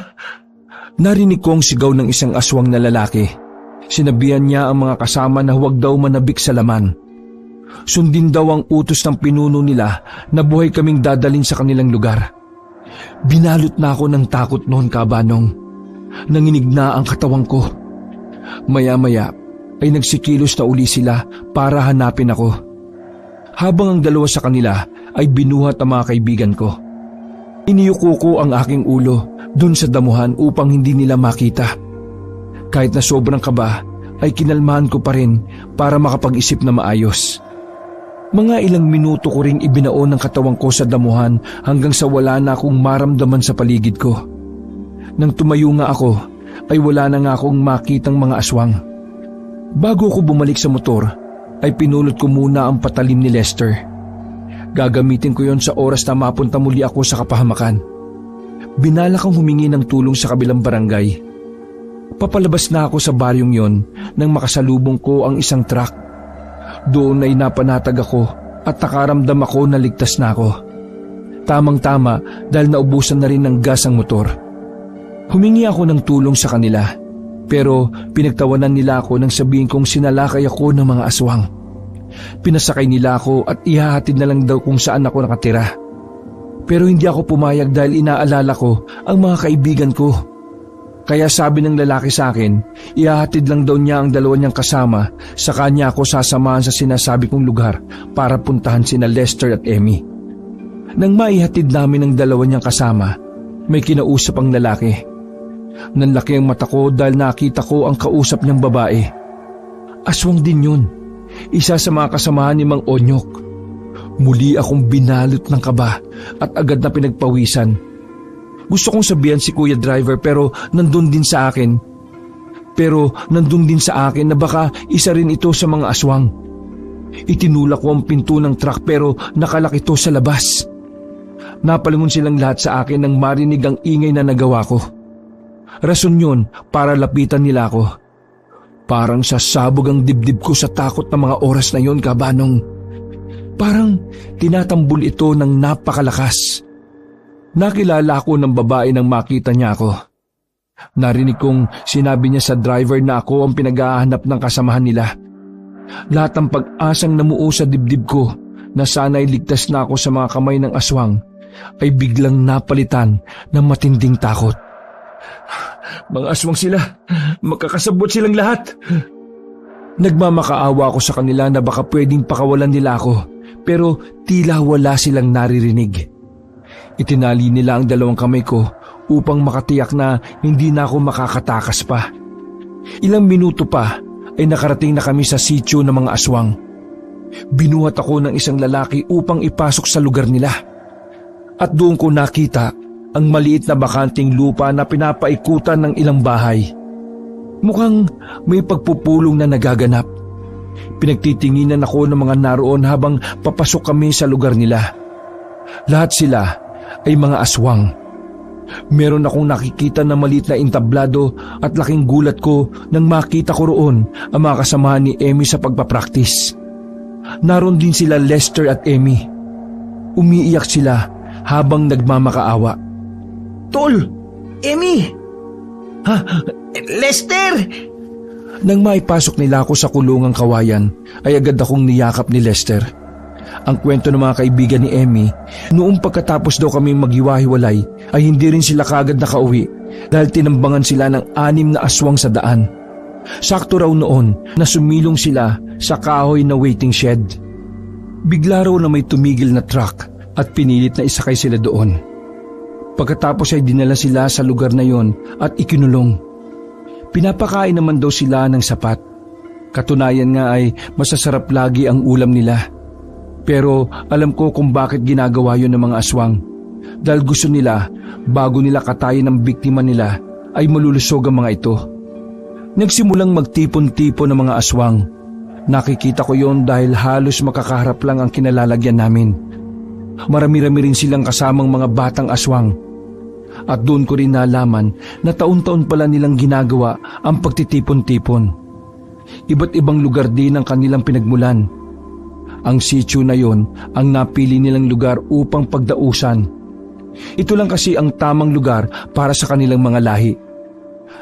Narinig ko ang sigaw ng isang aswang na lalaki. Sinabihan niya ang mga kasama na huwag daw manabik sa laman. Sundin daw ang utos ng pinuno nila na buhay kaming dadalhin sa kanilang lugar. Binalot na ako ng takot noon, kabanong. Nanginig na ang katawang ko. Maya-maya ay nagsikilos na uli sila para hanapin ako. Habang ang dalawa sa kanila ay binuhat ang mga kaibigan ko. Iniyuko ko ang aking ulo dun sa damuhan upang hindi nila makita. Kahit na sobrang kaba ay kinalmahan ko pa rin para makapag-isip na maayos. Mga ilang minuto ko ring ibinaon ang katawang ko sa damuhan hanggang sa wala na akong maramdaman sa paligid ko. Nang tumayo nga ako ay wala na nga akong makitang mga aswang. Bago ko bumalik sa motor ay pinulot ko muna ang patalim ni Lester. Gagamitin ko yon sa oras na mapunta muli ako sa kapahamakan. Binalak kong humingi ng tulong sa kabilang barangay. Papalabas na ako sa baryong yon nang makasalubong ko ang isang truck. Doon ay napanatag ako at nakaramdam ako na ligtas na ako. Tamang-tama dahil naubusan na rin ng gas ang motor. Humingi ako ng tulong sa kanila pero pinagtawanan nila ako nang sabihin kong sinalakay ako ng mga aswang. Pinasakay nila ako at ihahatid na lang daw kung saan ako nakatira. Pero hindi ako pumayag dahil inaalala ko ang mga kaibigan ko. Kaya sabi ng lalaki sa akin, ihahatid lang daw niya ang dalawa niyang kasama, sa kanya ako sasamahan sa sinasabi kong lugar para puntahan sina Lester at Emmy. Nang maihatid namin ang dalawa niyang kasama, may kinausap ang lalaki. Nanlaki ang mata ko dahil nakita ko ang kausap niyang babae. Aswang din yun, isa sa mga kasamahan ni Mang Onyok. Muli akong binalot ng kaba at agad na pinagpawisan. Gusto kong sabihan si Kuya Driver pero nandun din sa akin na baka isa rin ito sa mga aswang. Itinulak ko ang pinto ng truck pero nakalak ito sa labas. Napalingon silang lahat sa akin nang marinig ang ingay na nagawa ko. Rason yun para lapitan nila ako. Parang sasabog ang dibdib ko sa takot na mga oras na yon, kabanong. Parang tinatambol ito ng napakalakas. Nakilala ako ng babae nang makita niya ako. Narinig kong sinabi niya sa driver na ako ang pinag-ahanap ng kasamahan nila. Lahat ng pag-asang namuo sa dibdib ko na sana'y ligtas na ako sa mga kamay ng aswang ay biglang napalitan ng matinding takot. Mga aswang sila, magkakasabot silang lahat. Nagmamakaawa ako sa kanila na baka pwedeng pakawalan nila ako, pero tila wala silang naririnig. Itinali nila ang 2 kamay ko upang makatiyak na hindi na ako makakatakas pa. Ilang minuto pa ay nakarating na kami sa sitio ng mga aswang. Binuhat ako ng isang lalaki upang ipasok sa lugar nila. At doon ko nakita ang maliit na bakanting lupa na pinapaikutan ng ilang bahay. Mukhang may pagpupulong na nagaganap. Pinagtitinginan ako ng mga naroon habang papasok kami sa lugar nila. Lahat sila ay mga aswang. Meron akong nakikita na maliit na entablado at laking gulat ko nang makita ko roon ang mga kasamahan ni Emmy sa pagpapraktis. Naroon din sila Lester at Emmy. Umiiyak sila habang nagmamakaawa. Tol! Emmy! Ha? Lester! Nang maipasok nila ako sa kulungang kawayan, ay agad akong niyakap ni Lester. Ang kwento ng mga kaibigan ni Emmy, noong pagkatapos daw kami maghiwa-hiwalay, ay hindi rin sila kaagad nakauwi dahil tinambangan sila ng 6 na aswang sa daan. Sakto raw noon na sumilong sila sa kahoy na waiting shed. Bigla raw na may tumigil na truck at pinilit na isakay sila doon. Pagkatapos ay dinala sila sa lugar na yon at ikinulong. Pinapakain naman daw sila ng sapat. Katunayan nga ay masasarap lagi ang ulam nila. Pero alam ko kung bakit ginagawa yon ng mga aswang. Dahil gusto nila, bago nila katayin ang biktima nila, ay malulusog ang mga ito. Nagsimulang magtipon-tipon ng mga aswang. Nakikita ko yon dahil halos makakaharap lang ang kinalalagyan namin. Marami-rami rin silang kasamang mga batang aswang. At doon ko rin nalaman na taon-taon pala nilang ginagawa ang pagtitipon-tipon. Iba't ibang lugar din ang kanilang pinagmulan. Ang sitio na yon ang napili nilang lugar upang pagdausan. Ito lang kasi ang tamang lugar para sa kanilang mga lahi.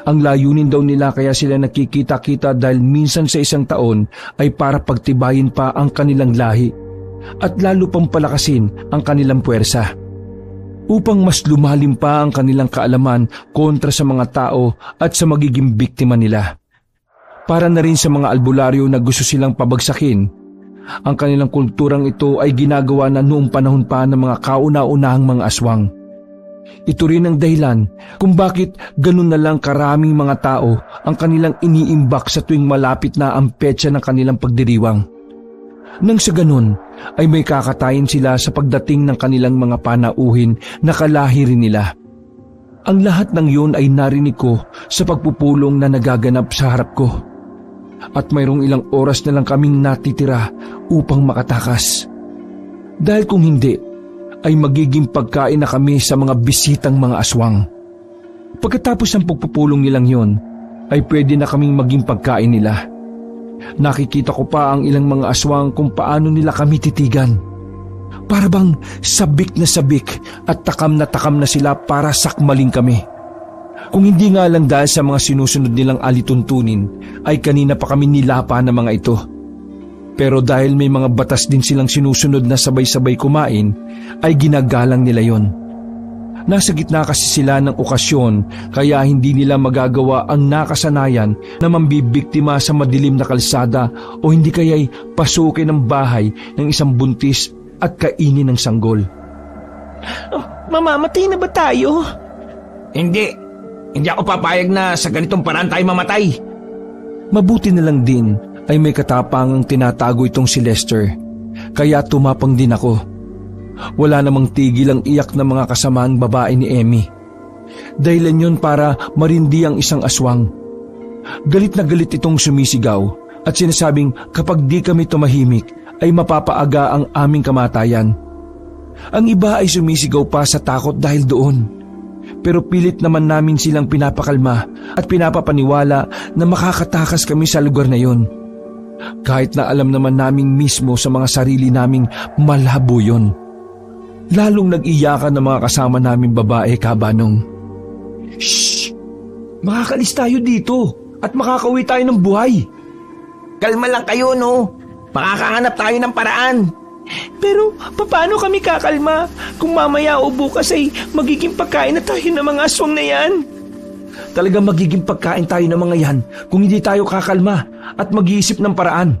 Ang layunin daw nila kaya sila nakikita-kita dahil minsan sa isang taon ay para pagtibayin pa ang kanilang lahi at lalo pang palakasin ang kanilang puwersa. Upang mas lumalim pa ang kanilang kaalaman kontra sa mga tao at sa magiging biktima nila. Para na rin sa mga albularyo na gusto silang pabagsakin, ang kanilang kulturang ito ay ginagawa na noong panahon pa ng mga kauna-unahang mga aswang. Ito rin ang dahilan kung bakit ganun na lang karaming mga tao ang kanilang iniimbak sa tuwing malapit na ang petsa ng kanilang pagdiriwang. Nang sa ganun ay may kakatayin sila sa pagdating ng kanilang mga panauhin na kalahi rin nila. Ang lahat ng yun ay narinig ko sa pagpupulong na nagaganap sa harap ko. At mayroong ilang oras na lang kaming natitira upang makatakas. Dahil kung hindi, ay magiging pagkain na kami sa mga bisitang mga aswang. Pagkatapos ng pagpupulong nilang yon, ay pwede na kaming maging pagkain nila. Nakikita ko pa ang ilang mga aswang kung paano nila kami titigan. Para bang sabik at takam na sila para sakmaling kami. Kung hindi nga lang dahil sa mga sinusunod nilang alituntunin, ay kanina pa kami nilapa ng mga ito. Pero dahil may mga batas din silang sinusunod na sabay-sabay kumain, ay ginagalang nila yon. Nasa gitna kasi sila ng okasyon kaya hindi nila magagawa ang nakasanayan na mambibiktima sa madilim na kalsada o hindi kaya'y pasukin ng bahay ng isang buntis at kainin ng sanggol. Mamamatay na ba tayo? Hindi ako papayag na sa ganitong paraan tayo mamatay. Mabuti na lang din ay may katapangang tinatago itong si Lester, kaya tumapang din ako. Wala namang tigil ang iyak ng mga kasamaang babae ni Emmy. Dahilan yun para marindi ang isang aswang. Galit na galit itong sumisigaw at sinasabing kapag di kami tumahimik ay mapapaaga ang aming kamatayan. Ang iba ay sumisigaw pa sa takot dahil doon. Pero pilit naman namin silang pinapakalma at pinapapaniwala na makakatakas kami sa lugar na yon. Kahit na alam naman naming mismo sa mga sarili naming malabo yun. Lalong nag-iyakan ng mga kasama naming babae, Kabanong. Shhh! Makakalis tayo dito at makakauwi tayo ng buhay. Kalma lang kayo, no? Makakahanap tayo ng paraan. Pero paano kami kakalma kung mamaya o bukas ay magiging pagkain na tayo ng mga aswang na yan? Talagang magiging pagkain tayo ng mga yan kung hindi tayo kakalma at mag-iisip ng paraan.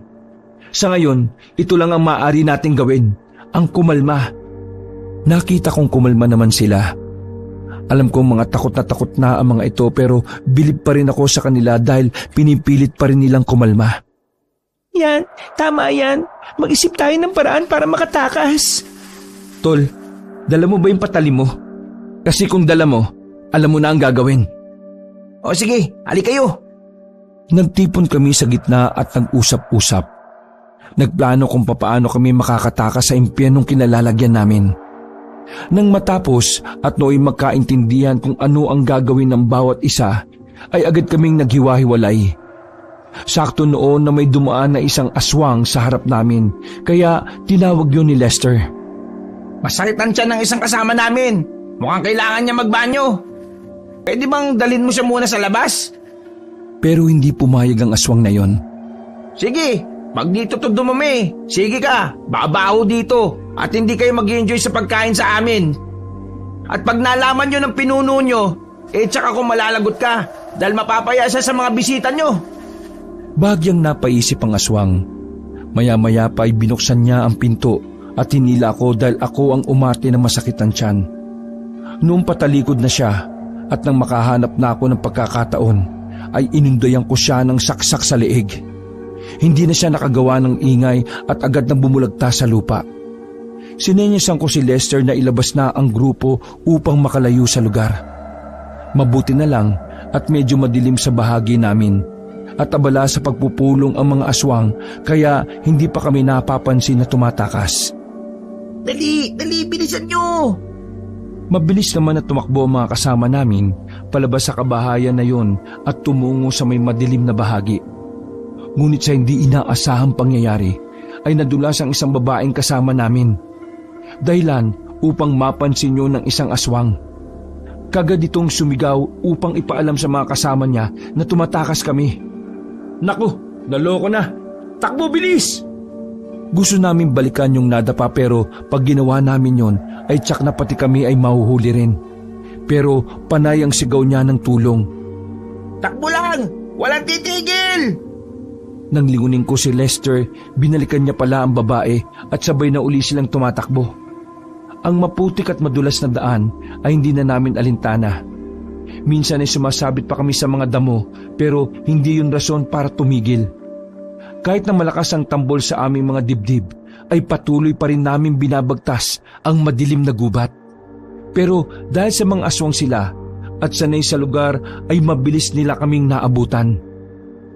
Sa ngayon, ito lang ang maaari nating gawin, ang kumalma. Nakita kong kumalma naman sila. Alam kong mga takot na ang mga ito pero bilib pa rin ako sa kanila dahil pinipilit pa rin nilang kumalma. Yan, tama yan. Mag-isip tayo ng paraan para makatakas. Tol, dala mo ba yung patalim mo? Kasi kung dala mo, alam mo na ang gagawin. O sige, hali kayo. Nagtipon kami sa gitna at nag-usap-usap. Nagplano kung papaano kami makakatakas sa impyernong kinalalagyan namin. Nang matapos at nooy magkaintindihan kung ano ang gagawin ng bawat isa, ay agad kaming naghiwa-hiwalay. Sakto noon na may dumaan na isang aswang sa harap namin, kaya tinawag yun ni Lester. Masakit ang tiyan ng isang kasama namin. Mukhang kailangan niya magbanyo. Pwede bang dalhin mo siya muna sa labas? Pero hindi pumayag ang aswang na yon. Sige, pag dito to dumumi, sige ka, babaho dito. At hindi kayo mag-enjoy sa pagkain sa amin. At pag nalaman nyo ng pinuno nyo, tsaka kung malalagot ka dahil mapapaya siya sa mga bisita nyo. Bagyang napaisip ang aswang. Maya-maya pa ay binuksan niya ang pinto at hinila ako dahil ako ang umarte ng masakit ang tiyan. Noong patalikod na siya at nang makahanap na ako ng pagkakataon, ay inundayan ko siya ng saksak sa leeg. Hindi na siya nakagawa ng ingay at agad nang bumulagta sa lupa. Sinenyasan ko si Lester na ilabas na ang grupo upang makalayo sa lugar. Mabuti na lang at medyo madilim sa bahagi namin at abala sa pagpupulong ang mga aswang kaya hindi pa kami napapansin na tumatakas. Dali, bilisan nyo! Mabilis naman na tumakbo ang mga kasama namin palabas sa kabahayan na yon at tumungo sa may madilim na bahagi. Ngunit sa hindi inaasahang pangyayari ay nadulas ang isang babaeng kasama namin. Dahilan upang mapansin nyo ng isang aswang. Kagad itong sumigaw upang ipaalam sa mga kasama niya na tumatakas kami. Naku, naloko na. Takbo, bilis! Gusto namin balikan yung nadapa pero pag ginawa namin yon ay tsak na pati kami ay mahuhuli rin. Pero panay ang sigaw niya ng tulong. Takbo lang! Walang titigil! Nang lingunin ko si Lester, binalikan niya pala ang babae at sabay na uli silang tumatakbo. Ang maputik at madulas na daan ay hindi na namin alintana. Minsan ay sumasabit pa kami sa mga damo pero hindi yun rason para tumigil. Kahit na malakas ang tambol sa aming mga dibdib, ay patuloy pa rin namin binabagtas ang madilim na gubat. Pero dahil sa mga aswang sila at sanay sa lugar ay mabilis nila kaming naabutan.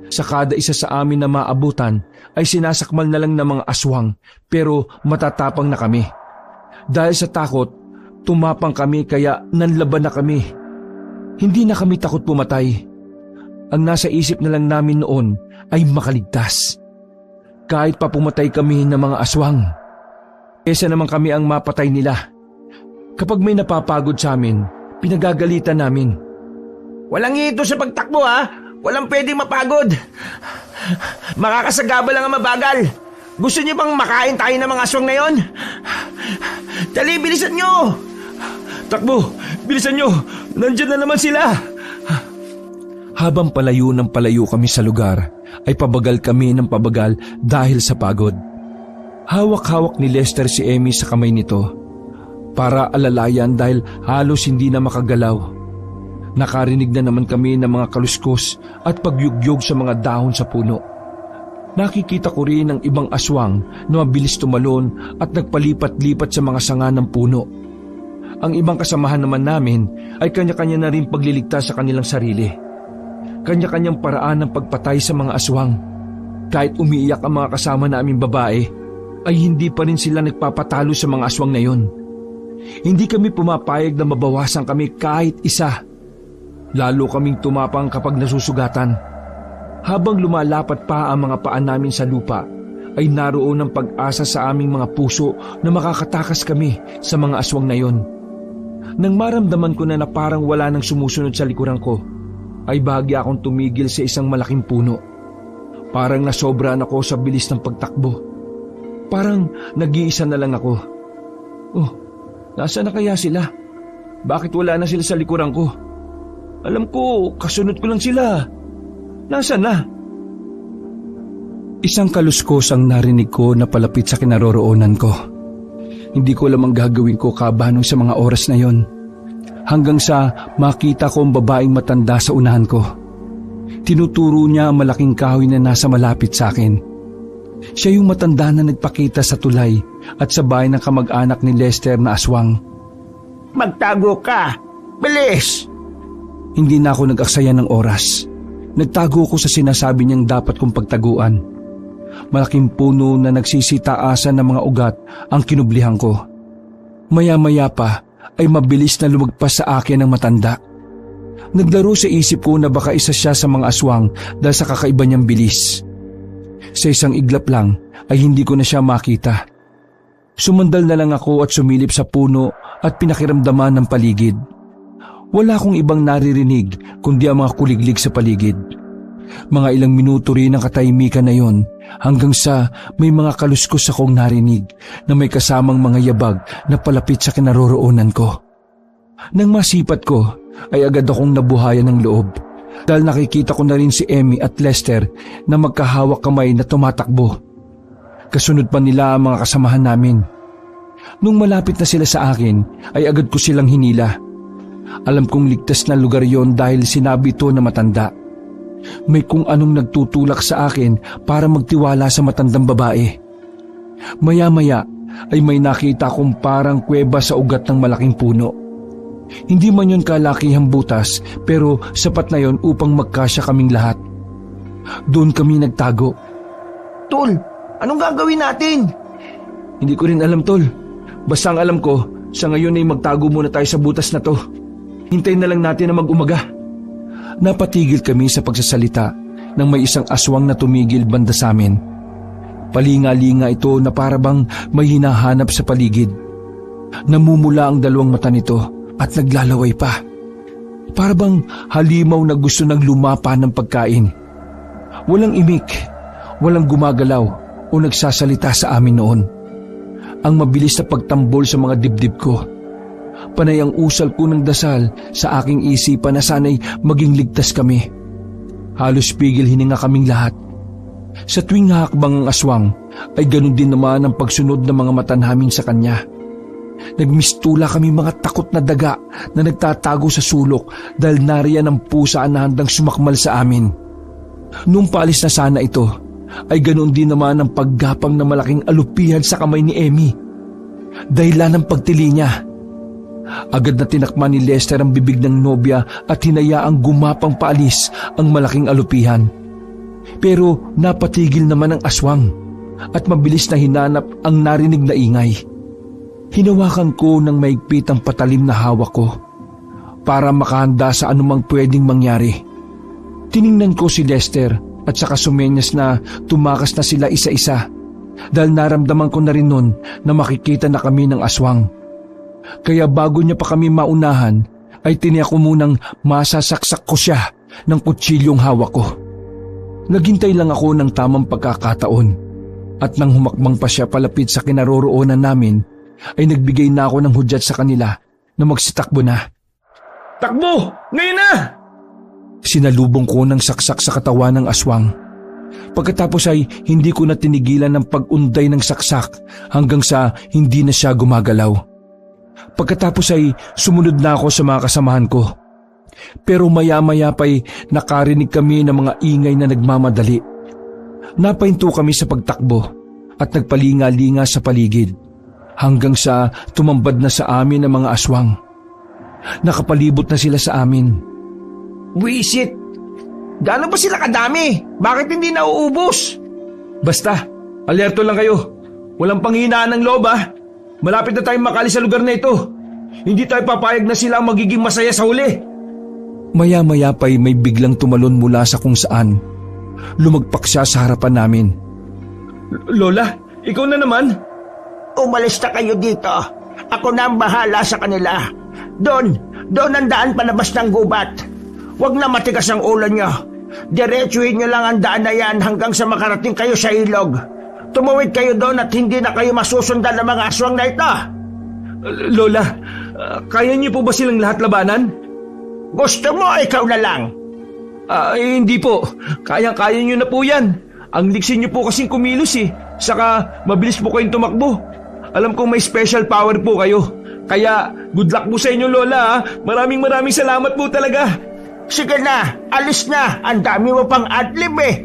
Sa kada isa sa amin na maabutan ay sinasakmal na lang ng mga aswang pero matatapang na kami. Dahil sa takot, tumapang kami kaya nanlaban na kami. Hindi na kami takot pumatay. Ang nasa isip na lang namin noon ay makaligtas. Kahit pa pumatay kami ng mga aswang, kesa naman kami ang mapatay nila. Kapag may napapagod sa amin, pinagagalitan namin. Walang ito sa pagtakbo ha! Walang pwedeng mapagod. Makakasagaba lang ang mabagal. Gusto niyo bang makain tayo ng mga aswang na yon? Dali, bilisan nyo! Takbo! Bilisan nyo! Nandiyan na naman sila! Habang palayo ng palayo kami sa lugar, ay pabagal kami ng pabagal dahil sa pagod. Hawak-hawak ni Lester si Emmy sa kamay nito para alalayan dahil halos hindi na makagalaw. Nakarinig na naman kami ng mga kaluskos at pagyugyog sa mga dahon sa puno. Nakikita ko rin ang ibang aswang na mabilis tumalon at nagpalipat-lipat sa mga sanga ng puno. Ang ibang kasamahan naman namin ay kanya-kanya na rin pagliligtas sa kanilang sarili. Kanya-kanyang paraan ng pagpatay sa mga aswang. Kahit umiiyak ang mga kasama naming babae, ay hindi pa rin sila nagpapatalo sa mga aswang na yon. Hindi kami pumapayag na mabawasan kami kahit isa. Lalo kaming tumapang kapag nasusugatan. Habang lumalapat pa ang mga paa namin sa lupa, ay naroon ang pag-asa sa aming mga puso na makakatakas kami sa mga aswang na yon. Nang maramdaman ko na parang wala nang sumusunod sa likuran ko, ay bahagya akong tumigil sa isang malaking puno. Parang nasobrahan ako sa bilis ng pagtakbo. Parang nag-iisa na lang ako. Oh, nasaan na kaya sila? Bakit wala na sila sa likuran ko? Alam ko, kasunod ko lang sila. Nasaan na? Isang kaluskos ang narinig ko na palapit sa kinaroroonan ko. Hindi ko alam ang gagawin ko kabanong sa mga oras na yon. Hanggang sa makita ko ang babaeng matanda sa unahan ko. Tinuturo niya ang malaking kahoy na nasa malapit sa akin. Siya yung matanda na nagpakita sa tulay at sa bahay ng kamag-anak ni Lester na aswang. Magtago ka! Bilis! Hindi na ako nag-aksaya ng oras. Nagtago ko sa sinasabi niyang dapat kong pagtaguan. Malaking puno na nagsisitaasan ng mga ugat ang kinublihan ko. Maya-maya pa ay mabilis na lumagpas sa akin ang matanda. Naglaro sa isip ko na baka isa siya sa mga aswang dahil sa kakaiba niyang bilis. Sa isang iglap lang ay hindi ko na siya makita. Sumandal na lang ako at sumilip sa puno at pinakiramdaman ng paligid. Wala akong ibang naririnig kundi ang mga kuliglig sa paligid. Mga ilang minuto rin ang katahimikan na yon hanggang sa may mga kaluskos akong narinig na may kasamang mga yabag na palapit sa kinaroroonan ko. Nang masipat ko ay agad akong nabuhayan ng loob dahil nakikita ko na rin si Emmy at Lester na magkahawak kamay na tumatakbo. Kasunod pa nila ang mga kasamahan namin. Nung malapit na sila sa akin ay agad ko silang hinila. Alam kong ligtas na lugar yon dahil sinabi ito na matanda. May kung anong nagtutulak sa akin para magtiwala sa matandang babae. Maya-maya ay may nakita akong parang kuweba sa ugat ng malaking puno. Hindi man yun kalakihang butas pero sapat na yon upang magkasya kaming lahat. Doon kami nagtago. Tol, anong gagawin natin? Hindi ko rin alam, Tol. Basta ang alam ko, sa ngayon ay magtago muna tayo sa butas na to. Hintayin na lang natin na mag-umaga. Napatigil kami sa pagsasalita nang may isang aswang na tumigil banda sa amin. Palinga-linga ito na parabang may hinahanap sa paligid. Namumula ang dalawang mata nito at naglalaway pa. Parabang halimaw na gusto nang lumapa ng pagkain. Walang imik, walang gumagalaw o nagsasalita sa amin noon. Ang mabilis na pagtambol sa mga dibdib ko. Panay ang usal ko ng dasal sa aking isipan na sana'y maging ligtas kami. Halos pigil hininga kaming lahat. Sa tuwing hakbang ang aswang ay ganun din naman ang pagsunod ng mga mata namin sa kanya. Nagmistula kami mga takot na daga na nagtatago sa sulok dahil nariyan ang pusa na handang sumakmal sa amin. Nung paalis na sana ito, ay ganoon din naman ang paggapang na malaking alupihan sa kamay ni Emmy. Dahilan ng pagtili niya. Agad na tinakman ni Lester ang bibig ng nobya at hinayaang gumapang paalis ang malaking alupihan. Pero napatigil naman ang aswang at mabilis na hinanap ang narinig na ingay. Hinawakan ko ng maigpit ang patalim na hawak ko para makahanda sa anumang pwedeng mangyari. Tiningnan ko si Lester at saka sumenyas na tumakas na sila isa-isa dahil naramdaman ko na rin nun na makikita na kami ng aswang. Kaya bago niya pa kami maunahan ay tiniyak ko munang masasaksak ko siya ng kutsilyong hawak ko. Naghintay lang ako ng tamang pagkakataon at nang humakbang pa siya palapit sa kinaroroonan namin ay nagbigay na ako ng hudyat sa kanila na magsitakbo na. Takbo! Ngayon na! Sinalubong ko ng saksak sa katawan ng aswang. Pagkatapos ay hindi ko na tinigilan ng pag-unday ng saksak hanggang sa hindi na siya gumagalaw. Pagkatapos ay sumunod na ako sa mga kasamahan ko. Pero maya-maya pa'y nakarinig kami ng mga ingay na nagmamadali. Napahinto kami sa pagtakbo at nagpalinga-linga sa paligid hanggang sa tumambad na sa amin ang mga aswang. Nakapalibot na sila sa amin. Wisit! Gaano ba sila kadami? Bakit hindi nauubos? Basta, alerto lang kayo. Walang panghinaan ng loob ah. Malapit na tayong makalis sa lugar na ito. Hindi tayo papayag na sila ang magiging masaya sa huli. Maya-maya pa'y may biglang tumalon mula sa kung saan. Lumagpak siya sa harapan namin. Lola, ikaw na naman? Umalis na kayo dito. Ako na ang bahala sa kanila. Doon ang daan palabas ng gubat. Huwag na matigas ang ulo nyo. Diretsuhin nyo lang ang daan na yan hanggang sa makarating kayo sa ilog. tumawid kayo doon at hindi na kayo masusundan ng mga aswang na ito. Lola, kaya niyo po ba silang lahat labanan? Gusto mo ikaw na lang? Hindi po. Kayang-kaya niyo na po yan. Ang liksi niyo po kasing kumilos eh. Saka mabilis po kayong tumakbo. Alam kong may special power po kayo. Kaya good luck po sa inyo, Lola. Maraming salamat po talaga. Sige na, alis na. Ang dami mo pang adlib eh.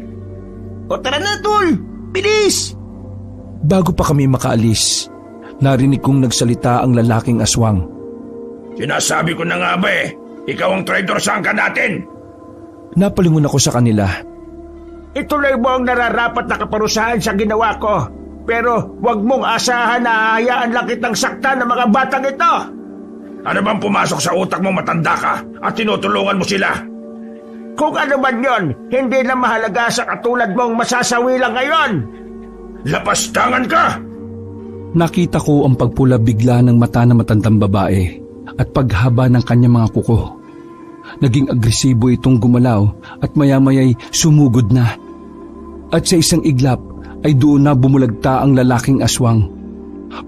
O tara na, Tol. Bilis! Bago pa kami makaalis, narinig kong nagsalita ang lalaking aswang. Sinasabi ko na nga ba eh, ikaw ang traitor sa angkan natin. Napalingon ako sa kanila. Ituloy mo ang nararapat na kaparusahan sa ginawa ko. Pero huwag mong asahan na hahayaan lang kitang saktan ng mga batang ito. Ano bang pumasok sa utak mo matanda ka at tinutulungan mo sila? Kung ano man yon, hindi na mahalaga sa katulad mong masasawi lang ngayon. Lapastangan ka! Nakita ko ang pagpula bigla ng mata ng matandang babae at paghaba ng kanyang mga kuko. Naging agresibo itong gumalaw at maya-maya'y sumugod na. At sa isang iglap ay doon na bumulagta ang lalaking aswang.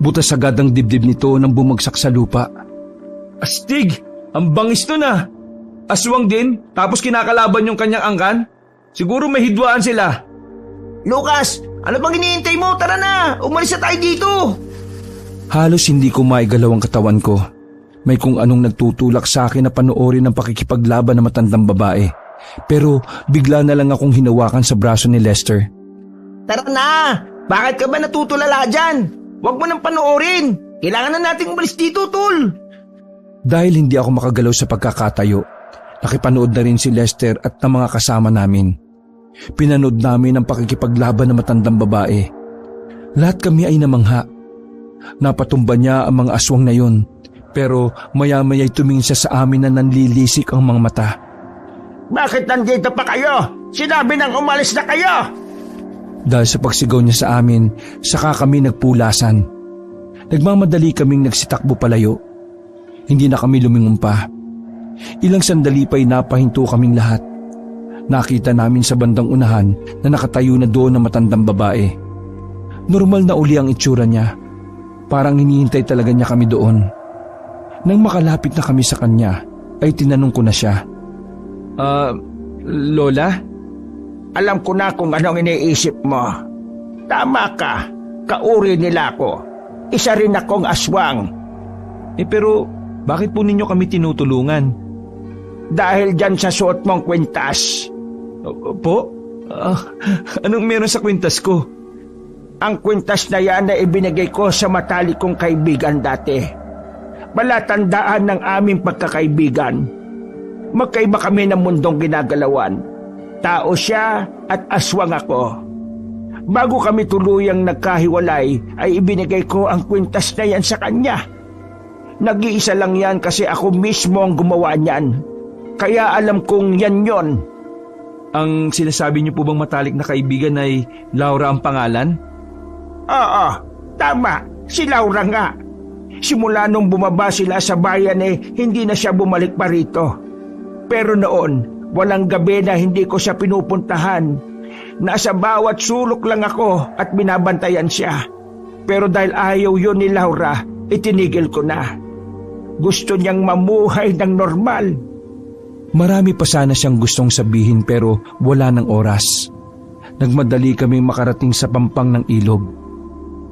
Butas agad ang dibdib nito nang bumagsak sa lupa. Astig! Ang bangis to na! Aswang din, tapos kinakalaban yung kanyang angkan? Siguro may hidwaan sila. Lucas, ano bang iniintay mo? Tara na! Umalis na tayo dito! Halos hindi ko maigalaw ang katawan ko. May kung anong nagtutulak sa akin na panoorin ang pakikipaglaban ng matandang babae. Pero bigla na lang akong hinawakan sa braso ni Lester. Tara na! Bakit ka ba natutulala dyan? Huwag mo nang panoorin! Kailangan na nating umalis dito, Tol! Dahil hindi ako makagalaw sa pagkakatayo, nakipanood na rin si Lester at ng mga kasama namin. Pinanood namin ang pakikipaglaban ng matandang babae. Lahat kami ay namangha. Napatumba niya ang mga aswang na yun. Pero maya-maya'y tumingin siya sa amin na nanlilisik ang mga mata. Bakit nandito pa kayo? Sinabi nang umalis na kayo! Dahil sa pagsigaw niya sa amin, saka kami nagpulasan. Nagmamadali kaming nagsitakbo palayo. Hindi na kami lumingon pa. Ilang sandali pa'y napahinto kaming lahat. Nakita namin sa bandang unahan na nakatayo na doon ang matandang babae. Normal na uli ang itsura niya. Parang hinihintay talaga niya kami doon. Nang makalapit na kami sa kanya, ay tinanong ko na siya. Lola? Alam ko na kung anong iniisip mo. Tama ka, kauri nila ako. Isa rin akong aswang. Pero bakit po ninyo kami tinutulungan? Dahil dyan sa suot mong kwintas. Po? Anong meron sa kwintas ko? Ang kwintas na yan na ibinigay ko sa matalik kong kaibigan dati. Palatandaan ng aming pagkakaibigan. Magkaiba kami ng mundong ginagalawan. Tao siya at aswang ako. Bago kami tuluyang nagkahiwalay, ay ibinigay ko ang kwintas na yan sa kanya. Nag-iisa lang yan kasi ako mismo ang gumawa niyan. Kaya alam kong yan yon. Ang sinasabi niyo po bang matalik na kaibigan ay Laura ang pangalan? Oo, tama. Si Laura nga. Simula nung bumaba sila sa bayan hindi na siya bumalik pa rito. Pero noon, walang gabi na hindi ko siya pinupuntahan. Nasa bawat sulok lang ako at binabantayan siya. Pero dahil ayaw yun ni Laura, itinigil ko na. Gusto niyang mamuhay ng normal. Marami pa sana siyang gustong sabihin pero wala ng oras. Nagmadali kaming makarating sa pampang ng ilog.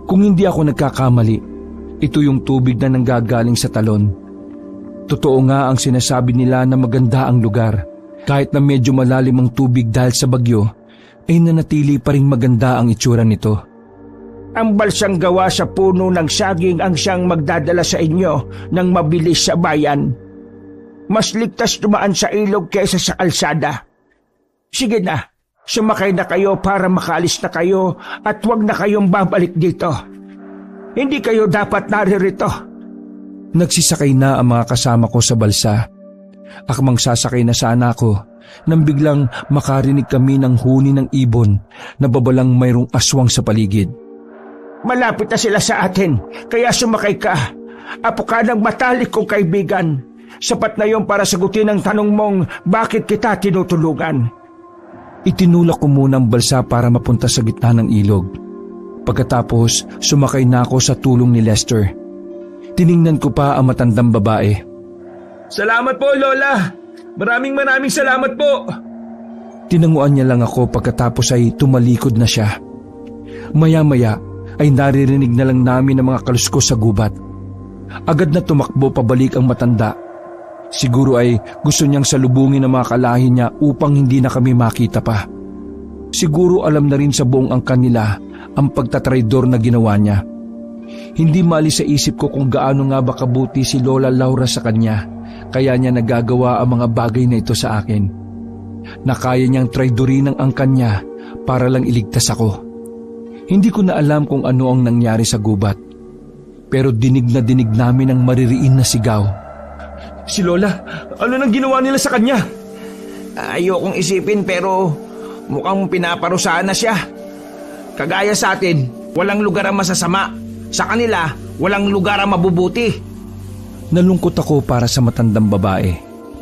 Kung hindi ako nagkakamali, ito yung tubig na nanggagaling sa talon. Totoo nga ang sinasabi nila na maganda ang lugar. Kahit na medyo malalim ang tubig dahil sa bagyo, ay nanatili pa rin maganda ang itsura nito. Ang balsang gawa sa puno ng saging ang siyang magdadala sa inyo ng mabilis sa bayan. Mas ligtas dumaan sa ilog kaysa sa kalsada. Sige na, sumakay na kayo para makaalis na kayo at huwag na kayong babalik dito. Hindi kayo dapat naririto. Nagsisakay na ang mga kasama ko sa balsa. Akmang sasakay na sana ako nang biglang makarinig kami ng huni ng ibon na babalang mayroong aswang sa paligid. Malapit na sila sa atin, kaya sumakay ka. Apo ka ng matalik kong kaibigan. Sapat na yon para sagutin ang tanong mong bakit kita tinutulungan. Itinulak ko muna ang balsa para mapunta sa gitna ng ilog. Pagkatapos sumakay na ako sa tulong ni Lester. Tiningnan ko pa ang matandang babae. Salamat po, Lola. Maraming salamat po. Tinanguan niya lang ako pagkatapos ay tumalikod na siya. Maya-maya ay naririnig na lang namin ang mga kaluskos sa gubat. Agad na tumakbo pabalik ang matanda. Siguro ay gusto niyang salubungin ang mga kalahi niya upang hindi na kami makita pa. Siguro alam na rin sa buong angkan nila ang pagtatraidor na ginawa niya. Hindi maalis sa isip ko kung gaano nga ba kabuti si Lola Laura sa kanya, kaya niya nagagawa ang mga bagay na ito sa akin. Na kaya niyang traidorin ang angkan niya para lang iligtas ako. Hindi ko na alam kung ano ang nangyari sa gubat. Pero dinig na dinig namin ang maririin na sigaw. Si Lola, ano nang ginawa nila sa kanya? Ayokong isipin pero mukhang pinaparusahan na siya. Kagaya sa atin, walang lugar ang masasama. Sa kanila, walang lugar ang mabubuti. Nalungkot ako para sa matandang babae,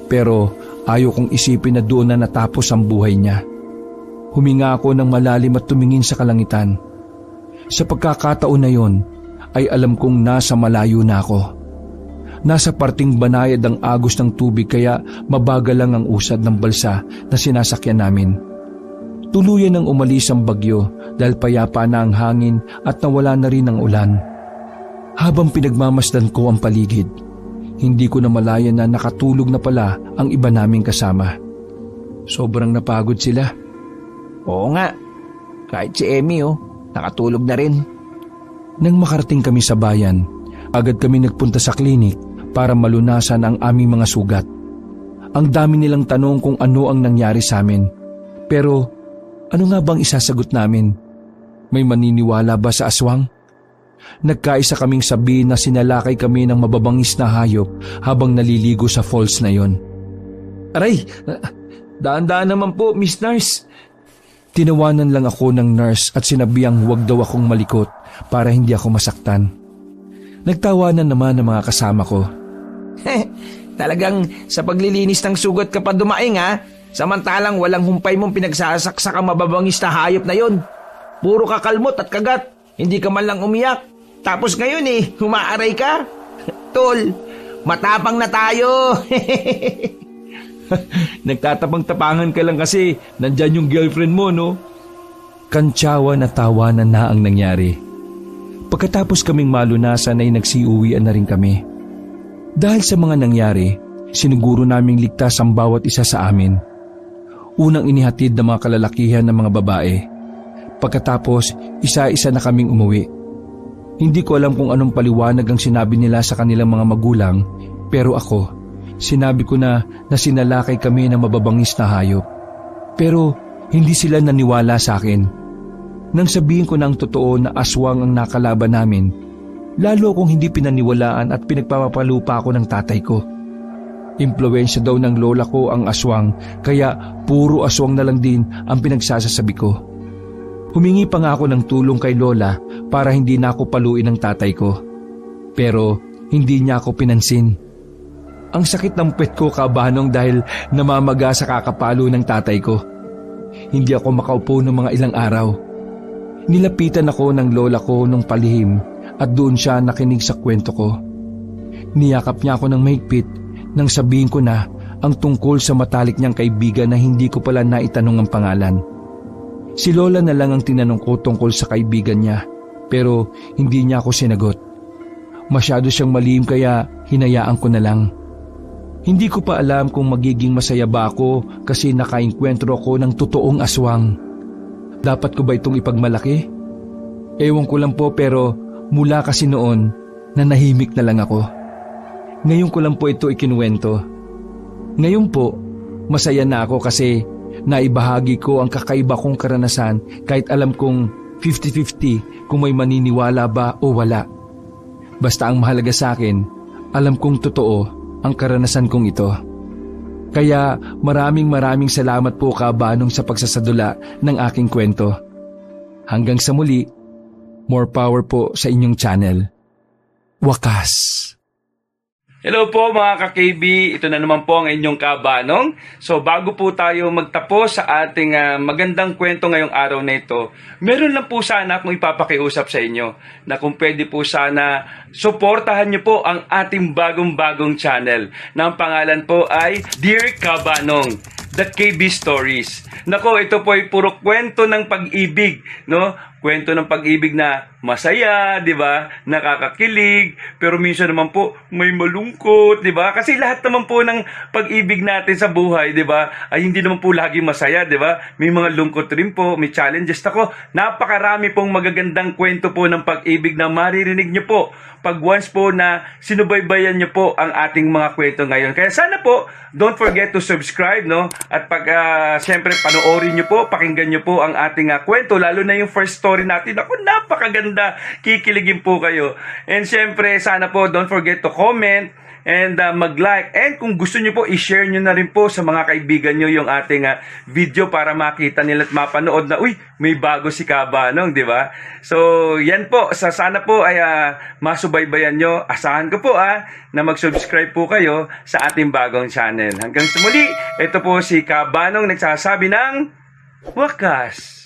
pero ayaw kong isipin na doon na natapos ang buhay niya. Huminga ako ng malalim at tumingin sa kalangitan. Sa pagkakataon na yon, ay alam kong nasa malayo na ako. Nasa parting banayad ang agos ng tubig kaya mabagal lang ang usad ng balsa na sinasakyan namin. Tuluyan nang umalis ang bagyo dahil payapa na ang hangin at nawala na rin ang ulan. Habang pinagmamasdan ko ang paligid, hindi ko na malaya na nakatulog na pala ang iba naming kasama. Sobrang napagod sila. Oo nga, kahit si Emmy nakatulog na rin. Nang makarating kami sa bayan, agad kami nagpunta sa klinik para malunasan ang aming mga sugat. Ang dami nilang tanong kung ano ang nangyari sa amin. Pero ano nga bang isasagot namin? May maniniwala ba sa aswang? Nagkaisa kaming sabihin na sinalakay kami ng mababangis na hayop habang naliligo sa falls na yon. Aray, daan-daan naman po, Miss Nurse. Tinawanan lang ako ng nurse at sinabihang huwag daw akong malikot para hindi ako masaktan. Nagtawanan naman ang mga kasama ko. Talagang sa paglilinis ng sugat ka pa dumaing ha? Samantalang walang humpay mong pinagsasaksak ang mababangis na hayop na yon. Puro kakalmot at kagat, hindi ka man lang umiyak. Tapos ngayon humaaray ka. Tol, matapang na tayo. Nagtatapang-tapangan ka lang kasi nandyan yung girlfriend mo, no? Kantsawa na tawanan na ang nangyari. Pagkatapos kaming malunasan ay nagsiuwian na rin kami. Dahil sa mga nangyari, siniguro naming ligtas ang bawat isa sa amin. Unang inihatid ng mga kalalakihan ng mga babae. Pagkatapos, isa-isa na kaming umuwi. Hindi ko alam kung anong paliwanag ang sinabi nila sa kanilang mga magulang, pero ako, sinabi ko na sinalakay kami ng mababangis na hayop. Pero hindi sila naniwala sa akin. Nang sabihin ko na ang totoo na aswang ang nakalaban namin, lalo akong hindi pinaniwalaan at pinagpapalupa ako ng tatay ko. Impluwensya daw ng lola ko ang aswang, kaya puro aswang na lang din ang pinagsasasabi ko. Humingi pa nga ako ng tulong kay lola para hindi na ako paluin ng tatay ko. Pero hindi niya ako pinansin. Ang sakit ng puwet ko, kabanong, dahil namamaga sa kakapalo ng tatay ko. Hindi ako makaupo ng mga ilang araw. Nilapitan ako ng lola ko nung palihim at doon siya nakinig sa kwento ko. Niyakap niya ako ng mahigpit nang sabihin ko na ang tungkol sa matalik niyang kaibigan na hindi ko pala naitanong ang pangalan. Si lola na lang ang tinanong ko tungkol sa kaibigan niya, pero hindi niya ako sinagot. Masyado siyang malihim kaya hinayaan ko na lang. Hindi ko pa alam kung magiging masaya ba ako kasi nakainkwentro ako ng totoong aswang. Dapat ko ba itong ipagmalaki? Ewan ko lang po, pero mula kasi noon, nanahimik na lang ako. Ngayon ko lang po ito ikinuwento. Ngayon po, masaya na ako kasi naibahagi ko ang kakaiba kong karanasan kahit alam kong 50-50 kung may maniniwala ba o wala. Basta ang mahalaga sa akin, alam kong totoo ang karanasan kong ito. Kaya maraming salamat po, kabanong, sa pagsasadula ng aking kwento. Hanggang sa muli, more power po sa inyong channel. Wakas. Hello po mga ka-KB, ito na naman po ang inyong kabanong. So bago po tayo magtapos sa ating magandang kwento ngayong araw na ito, meron lang po sana akong ipapakiusap sa inyo na kung pwede po sana suportahan niyo po ang ating bagong channel na ang pangalan po ay Dear Kabanong, The KB Stories. Nako, ito po ay puro kwento ng pag-ibig, no? Kwento ng pag-ibig na masaya, 'di ba? Nakakakilig, pero minsan naman po may malungkot, 'di ba? Kasi lahat naman po ng pag-ibig natin sa buhay, 'di ba? Ay hindi naman po lagi masaya, 'di ba? May mga lungkot rin po, may challenges. Ako, napakarami pong magagandang kwento po ng pag-ibig na maririnig niyo po pag once po na sinubaybayan niyo po ang ating mga kwento ngayon. Kaya sana po, don't forget to subscribe, no? At pag siyempre panoorin niyo po, pakinggan niyo po ang ating kwento, lalo na yung first story natin. Ako, napakaganda. Kikiligin po kayo. And siyempre, sana po, don't forget to comment and mag-like. And kung gusto nyo po, i-share nyo na rin po sa mga kaibigan nyo yung ating video para makita nila at mapanood na, uy, may bago si Kabanong, di ba? So, yan po. Sana po ay masubaybayan nyo. Asahan ko po na mag-subscribe po kayo sa ating bagong channel. Hanggang sa muli, ito po si Kabanong nagsasabi ng wakas.